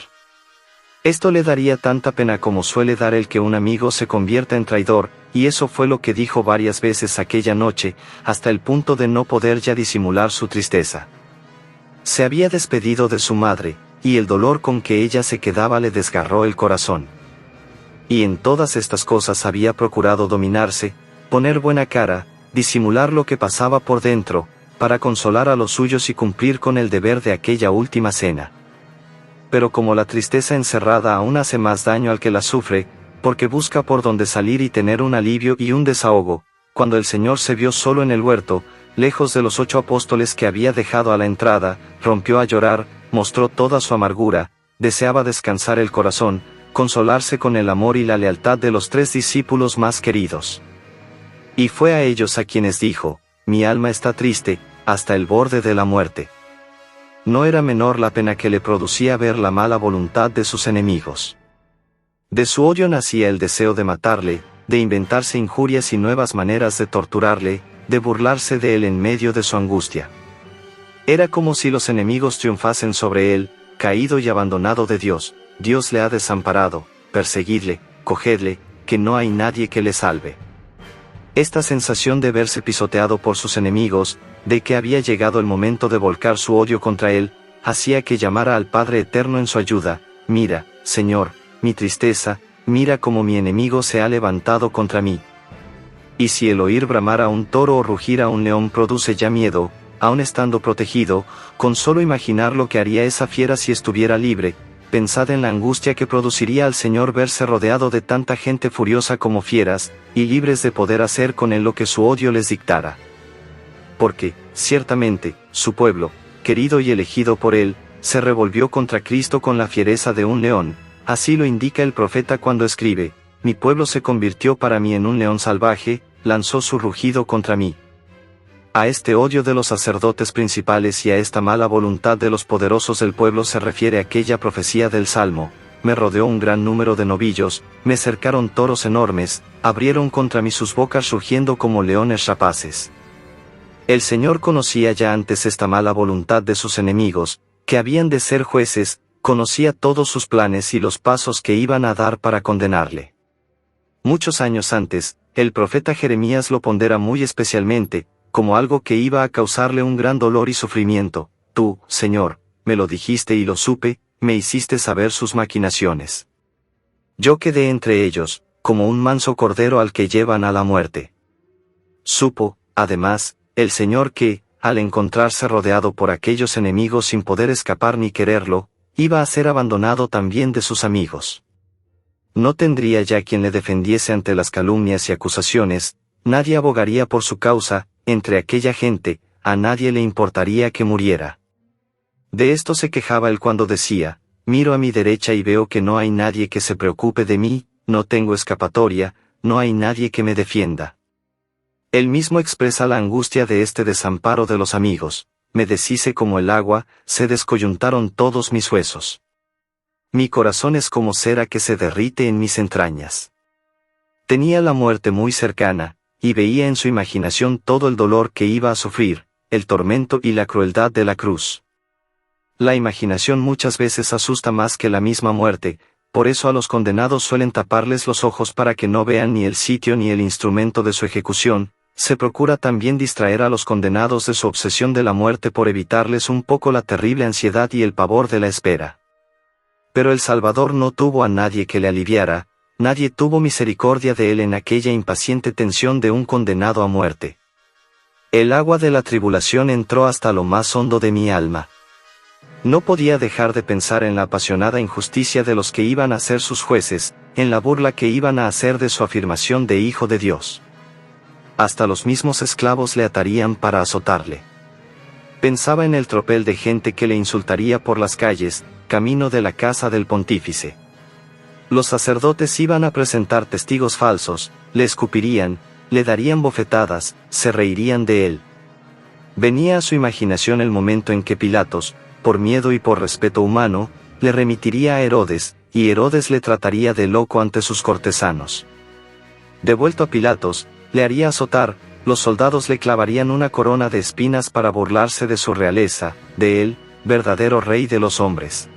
Esto le daría tanta pena como suele dar el que un amigo se convierta en traidor, y eso fue lo que dijo varias veces aquella noche, hasta el punto de no poder ya disimular su tristeza. Se había despedido de su madre, y el dolor con que ella se quedaba le desgarró el corazón. Y en todas estas cosas había procurado dominarse, poner buena cara, disimular lo que pasaba por dentro, para consolar a los suyos y cumplir con el deber de aquella última cena. Pero como la tristeza encerrada aún hace más daño al que la sufre, porque busca por donde salir y tener un alivio y un desahogo, cuando el Señor se vio solo en el huerto, lejos de los 8 apóstoles que había dejado a la entrada, rompió a llorar, mostró toda su amargura, deseaba descansar el corazón, consolarse con el amor y la lealtad de los 3 discípulos más queridos. Y fue a ellos a quienes dijo: mi alma está triste, hasta el borde de la muerte. No era menor la pena que le producía ver la mala voluntad de sus enemigos. De su odio nacía el deseo de matarle, de inventarse injurias y nuevas maneras de torturarle, de burlarse de él en medio de su angustia. Era como si los enemigos triunfasen sobre él, caído y abandonado de Dios. Dios le ha desamparado, perseguidle, cogedle, que no hay nadie que le salve. Esta sensación de verse pisoteado por sus enemigos, de que había llegado el momento de volcar su odio contra él, hacía que llamara al Padre Eterno en su ayuda: mira, Señor, mi tristeza, mira cómo mi enemigo se ha levantado contra mí. Y si el oír bramar a un toro o rugir a un león produce ya miedo, aun estando protegido, con solo imaginar lo que haría esa fiera si estuviera libre, pensad en la angustia que produciría al Señor verse rodeado de tanta gente furiosa como fieras, y libres de poder hacer con él lo que su odio les dictara. Porque, ciertamente, su pueblo, querido y elegido por él, se revolvió contra Cristo con la fiereza de un león, así lo indica el profeta cuando escribe: mi pueblo se convirtió para mí en un león salvaje, lanzó su rugido contra mí. A este odio de los sacerdotes principales y a esta mala voluntad de los poderosos del pueblo se refiere aquella profecía del Salmo: me rodeó un gran número de novillos, me cercaron toros enormes, abrieron contra mí sus bocas rugiendo como leones rapaces. El Señor conocía ya antes esta mala voluntad de sus enemigos, que habían de ser jueces, conocía todos sus planes y los pasos que iban a dar para condenarle. Muchos años antes, el profeta Jeremías lo pondera muy especialmente, como algo que iba a causarle un gran dolor y sufrimiento: tú, Señor, me lo dijiste y lo supe, me hiciste saber sus maquinaciones. Yo quedé entre ellos, como un manso cordero al que llevan a la muerte. Supo, además, el Señor que, al encontrarse rodeado por aquellos enemigos sin poder escapar ni quererlo, iba a ser abandonado también de sus amigos. No tendría ya quien le defendiese ante las calumnias y acusaciones, nadie abogaría por su causa, entre aquella gente, a nadie le importaría que muriera. De esto se quejaba él cuando decía: miro a mi derecha y veo que no hay nadie que se preocupe de mí, no tengo escapatoria, no hay nadie que me defienda. Él mismo expresa la angustia de este desamparo de los amigos: me deshice como el agua, se descoyuntaron todos mis huesos. Mi corazón es como cera que se derrite en mis entrañas. Tenía la muerte muy cercana, y veía en su imaginación todo el dolor que iba a sufrir, el tormento y la crueldad de la cruz. La imaginación muchas veces asusta más que la misma muerte, por eso a los condenados suelen taparles los ojos para que no vean ni el sitio ni el instrumento de su ejecución. Se procura también distraer a los condenados de su obsesión de la muerte por evitarles un poco la terrible ansiedad y el pavor de la espera. Pero el Salvador no tuvo a nadie que le aliviara, nadie tuvo misericordia de él en aquella impaciente tensión de un condenado a muerte. El agua de la tribulación entró hasta lo más hondo de mi alma. No podía dejar de pensar en la apasionada injusticia de los que iban a ser sus jueces, en la burla que iban a hacer de su afirmación de Hijo de Dios. Hasta los mismos esclavos le atarían para azotarle. Pensaba en el tropel de gente que le insultaría por las calles, camino de la casa del pontífice. Los sacerdotes iban a presentar testigos falsos, le escupirían, le darían bofetadas, se reirían de él. Venía a su imaginación el momento en que Pilatos, por miedo y por respeto humano, le remitiría a Herodes, y Herodes le trataría de loco ante sus cortesanos. Devuelto a Pilatos, le haría azotar, los soldados le clavarían una corona de espinas para burlarse de su realeza, de él, verdadero rey de los hombres.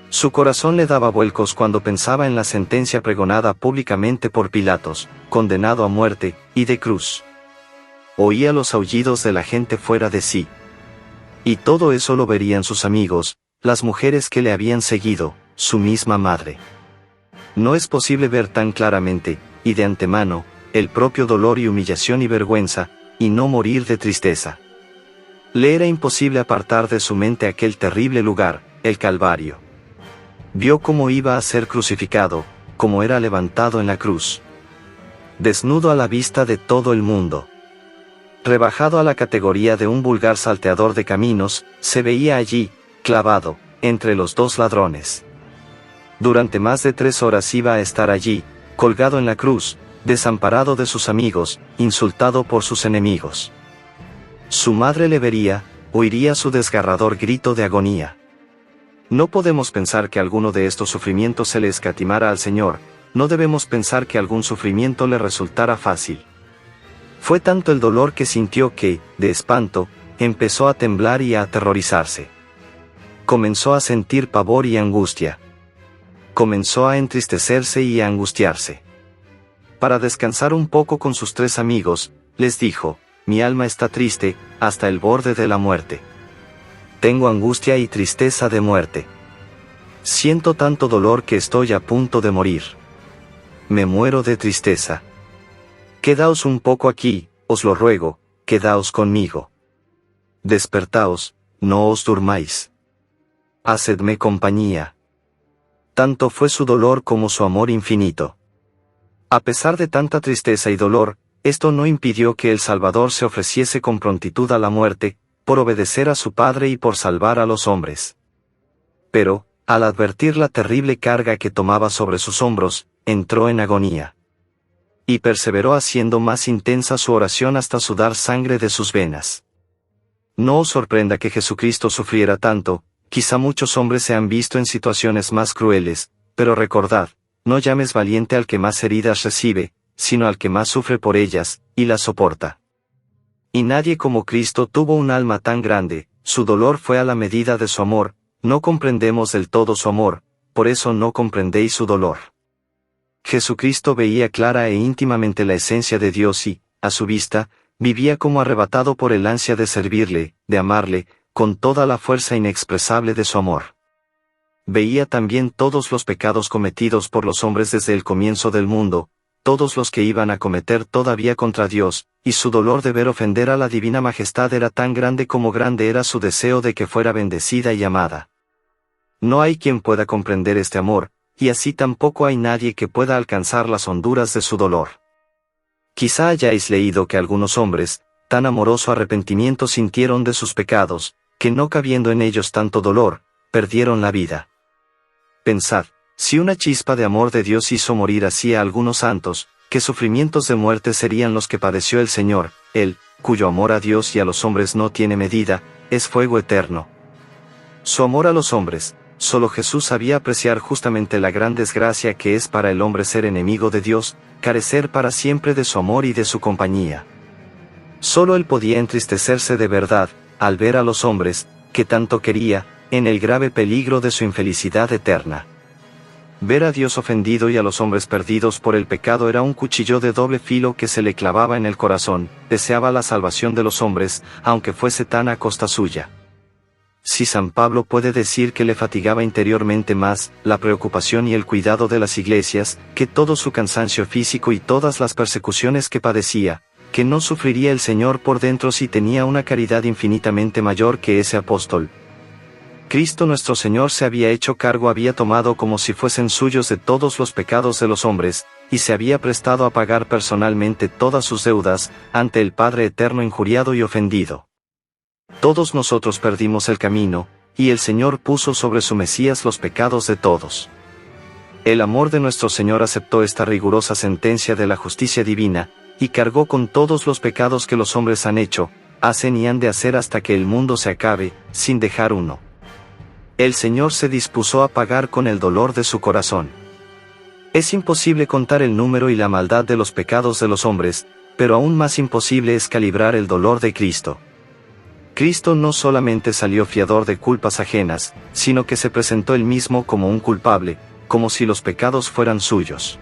Su corazón le daba vuelcos cuando pensaba en la sentencia pregonada públicamente por Pilatos, condenado a muerte, y de cruz. Oía los aullidos de la gente fuera de sí. Y todo eso lo verían sus amigos, las mujeres que le habían seguido, su misma madre. No es posible ver tan claramente, y de antemano, el propio dolor y humillación y vergüenza, y no morir de tristeza. Le era imposible apartar de su mente aquel terrible lugar, el Calvario. Vio cómo iba a ser crucificado, cómo era levantado en la cruz. Desnudo a la vista de todo el mundo. Rebajado a la categoría de un vulgar salteador de caminos, se veía allí, clavado, entre los dos ladrones. Durante más de 3 horas iba a estar allí, colgado en la cruz, desamparado de sus amigos, insultado por sus enemigos. Su madre le vería, oiría su desgarrador grito de agonía. No podemos pensar que alguno de estos sufrimientos se le escatimara al Señor, no debemos pensar que algún sufrimiento le resultara fácil. Fue tanto el dolor que sintió que, de espanto, empezó a temblar y a aterrorizarse. Comenzó a sentir pavor y angustia. Comenzó a entristecerse y a angustiarse. Para descansar un poco con sus 3 amigos, les dijo: mi alma está triste, hasta el borde de la muerte. Tengo angustia y tristeza de muerte. Siento tanto dolor que estoy a punto de morir. Me muero de tristeza. Quedaos un poco aquí, os lo ruego, quedaos conmigo. Despertaos, no os durmáis. Hacedme compañía. Tanto fue su dolor como su amor infinito. A pesar de tanta tristeza y dolor, esto no impidió que el Salvador se ofreciese con prontitud a la muerte, por obedecer a su Padre y por salvar a los hombres. Pero, al advertir la terrible carga que tomaba sobre sus hombros, entró en agonía. Y perseveró haciendo más intensa su oración hasta sudar sangre de sus venas. No os sorprenda que Jesucristo sufriera tanto, quizá muchos hombres se han visto en situaciones más crueles, pero recordad, no llames valiente al que más heridas recibe, sino al que más sufre por ellas, y las soporta. Y nadie como Cristo tuvo un alma tan grande, su dolor fue a la medida de su amor, no comprendemos del todo su amor, por eso no comprendéis su dolor. Jesucristo veía clara e íntimamente la esencia de Dios y, a su vista, vivía como arrebatado por el ansia de servirle, de amarle, con toda la fuerza inexpresable de su amor. Veía también todos los pecados cometidos por los hombres desde el comienzo del mundo, todos los que iban a cometer todavía contra Dios, y su dolor de ver ofender a la divina majestad era tan grande como grande era su deseo de que fuera bendecida y amada. No hay quien pueda comprender este amor, y así tampoco hay nadie que pueda alcanzar las honduras de su dolor. Quizá hayáis leído que algunos hombres, tan amoroso arrepentimiento sintieron de sus pecados, que no cabiendo en ellos tanto dolor, perdieron la vida. Pensad, si una chispa de amor de Dios hizo morir así a algunos santos, ¿qué sufrimientos de muerte serían los que padeció el Señor, Él, cuyo amor a Dios y a los hombres no tiene medida, es fuego eterno? Su amor a los hombres, solo Jesús sabía apreciar justamente la gran desgracia que es para el hombre ser enemigo de Dios, carecer para siempre de su amor y de su compañía. Solo Él podía entristecerse de verdad, al ver a los hombres, que tanto quería, en el grave peligro de su infelicidad eterna. Ver a Dios ofendido y a los hombres perdidos por el pecado era un cuchillo de doble filo que se le clavaba en el corazón. Deseaba la salvación de los hombres, aunque fuese tan a costa suya. Si San Pablo puede decir que le fatigaba interiormente más la preocupación y el cuidado de las iglesias, que todo su cansancio físico y todas las persecuciones que padecía, que no sufriría el Señor por dentro si tenía una caridad infinitamente mayor que ese apóstol. Cristo nuestro Señor se había hecho cargo, había tomado como si fuesen suyos de todos los pecados de los hombres, y se había prestado a pagar personalmente todas sus deudas, ante el Padre eterno injuriado y ofendido. Todos nosotros perdimos el camino, y el Señor puso sobre su Mesías los pecados de todos. El amor de nuestro Señor aceptó esta rigurosa sentencia de la justicia divina, y cargó con todos los pecados que los hombres han hecho, hacen y han de hacer hasta que el mundo se acabe, sin dejar uno. El Señor se dispuso a pagar con el dolor de su corazón. Es imposible contar el número y la maldad de los pecados de los hombres, pero aún más imposible es calibrar el dolor de Cristo. Cristo no solamente salió fiador de culpas ajenas, sino que se presentó él mismo como un culpable, como si los pecados fueran suyos.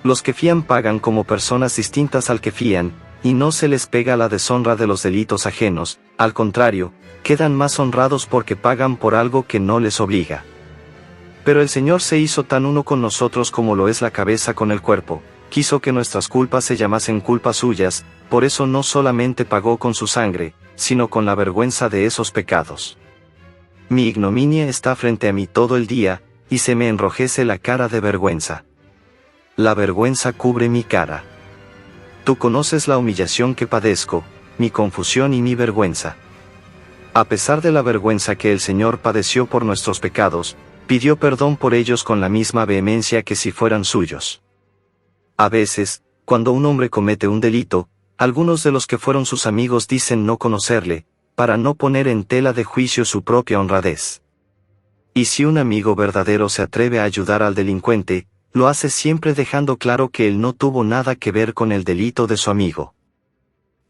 Los que fían pagan como personas distintas al que fían, y no se les pega la deshonra de los delitos ajenos, al contrario, quedan más honrados porque pagan por algo que no les obliga. Pero el Señor se hizo tan uno con nosotros como lo es la cabeza con el cuerpo, quiso que nuestras culpas se llamasen culpas suyas, por eso no solamente pagó con su sangre, sino con la vergüenza de esos pecados. Mi ignominia está frente a mí todo el día, y se me enrojece la cara de vergüenza. La vergüenza cubre mi cara. Tú conoces la humillación que padezco, mi confusión y mi vergüenza. A pesar de la vergüenza que el Señor padeció por nuestros pecados, pidió perdón por ellos con la misma vehemencia que si fueran suyos. A veces, cuando un hombre comete un delito, algunos de los que fueron sus amigos dicen no conocerle, para no poner en tela de juicio su propia honradez. Y si un amigo verdadero se atreve a ayudar al delincuente, lo hace siempre dejando claro que él no tuvo nada que ver con el delito de su amigo.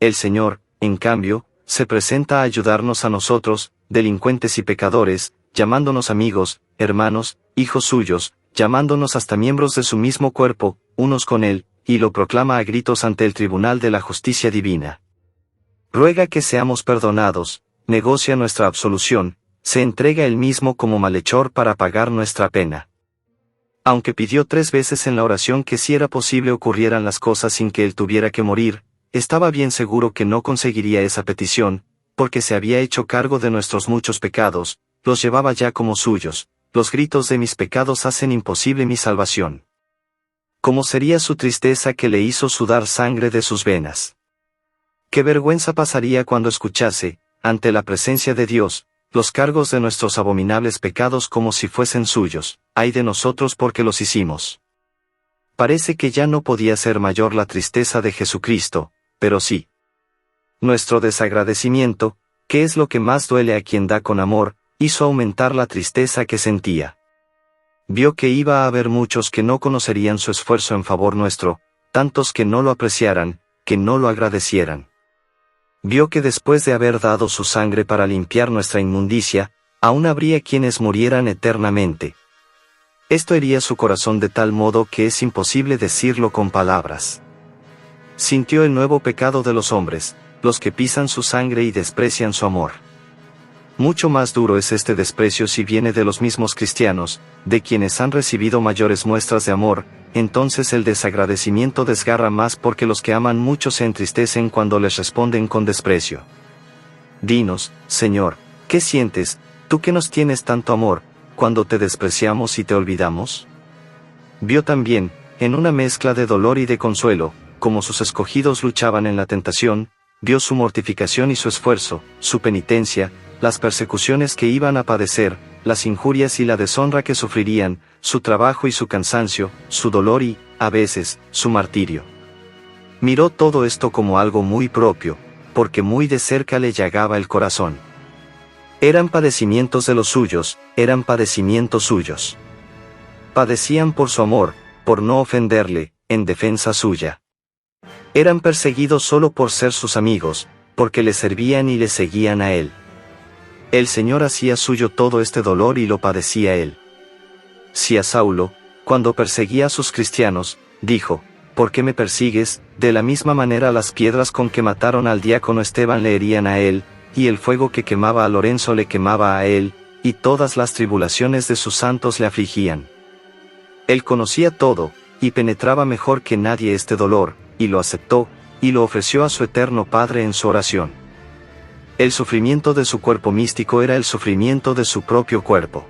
El Señor, en cambio, se presenta a ayudarnos a nosotros, delincuentes y pecadores, llamándonos amigos, hermanos, hijos suyos, llamándonos hasta miembros de su mismo cuerpo, unos con él, y lo proclama a gritos ante el tribunal de la justicia divina. Ruega que seamos perdonados, negocia nuestra absolución, se entrega él mismo como malhechor para pagar nuestra pena. Aunque pidió 3 veces en la oración que si era posible ocurrieran las cosas sin que él tuviera que morir, estaba bien seguro que no conseguiría esa petición, porque se había hecho cargo de nuestros muchos pecados, los llevaba ya como suyos, los gritos de mis pecados hacen imposible mi salvación. ¿Cómo sería su tristeza que le hizo sudar sangre de sus venas? ¿Qué vergüenza pasaría cuando escuchase, ante la presencia de Dios, los cargos de nuestros abominables pecados como si fuesen suyos? Ay de nosotros porque los hicimos. Parece que ya no podía ser mayor la tristeza de Jesucristo, pero sí. Nuestro desagradecimiento, que es lo que más duele a quien da con amor, hizo aumentar la tristeza que sentía. Vio que iba a haber muchos que no conocerían su esfuerzo en favor nuestro, tantos que no lo apreciaran, que no lo agradecieran. Vio que después de haber dado su sangre para limpiar nuestra inmundicia, aún habría quienes murieran eternamente. Esto hería su corazón de tal modo que es imposible decirlo con palabras. Sintió el nuevo pecado de los hombres, los que pisan su sangre y desprecian su amor. Mucho más duro es este desprecio si viene de los mismos cristianos, de quienes han recibido mayores muestras de amor, entonces el desagradecimiento desgarra más porque los que aman mucho se entristecen cuando les responden con desprecio. Dinos, Señor, ¿qué sientes, tú que nos tienes tanto amor, cuando te despreciamos y te olvidamos? Vio también, en una mezcla de dolor y de consuelo, como sus escogidos luchaban en la tentación, vio su mortificación y su esfuerzo, su penitencia, las persecuciones que iban a padecer, las injurias y la deshonra que sufrirían, su trabajo y su cansancio, su dolor y, a veces, su martirio. Miró todo esto como algo muy propio, porque muy de cerca le llagaba el corazón. Eran padecimientos de los suyos, eran padecimientos suyos. Padecían por su amor, por no ofenderle, en defensa suya. Eran perseguidos solo por ser sus amigos, porque le servían y le seguían a él. El Señor hacía suyo todo este dolor y lo padecía él. Si a Saulo, cuando perseguía a sus cristianos, dijo, ¿por qué me persigues? De la misma manera las piedras con que mataron al diácono Esteban le herían a él, y el fuego que quemaba a Lorenzo le quemaba a él, y todas las tribulaciones de sus santos le afligían. Él conocía todo, y penetraba mejor que nadie este dolor, y lo aceptó, y lo ofreció a su eterno Padre en su oración. El sufrimiento de su cuerpo místico era el sufrimiento de su propio cuerpo.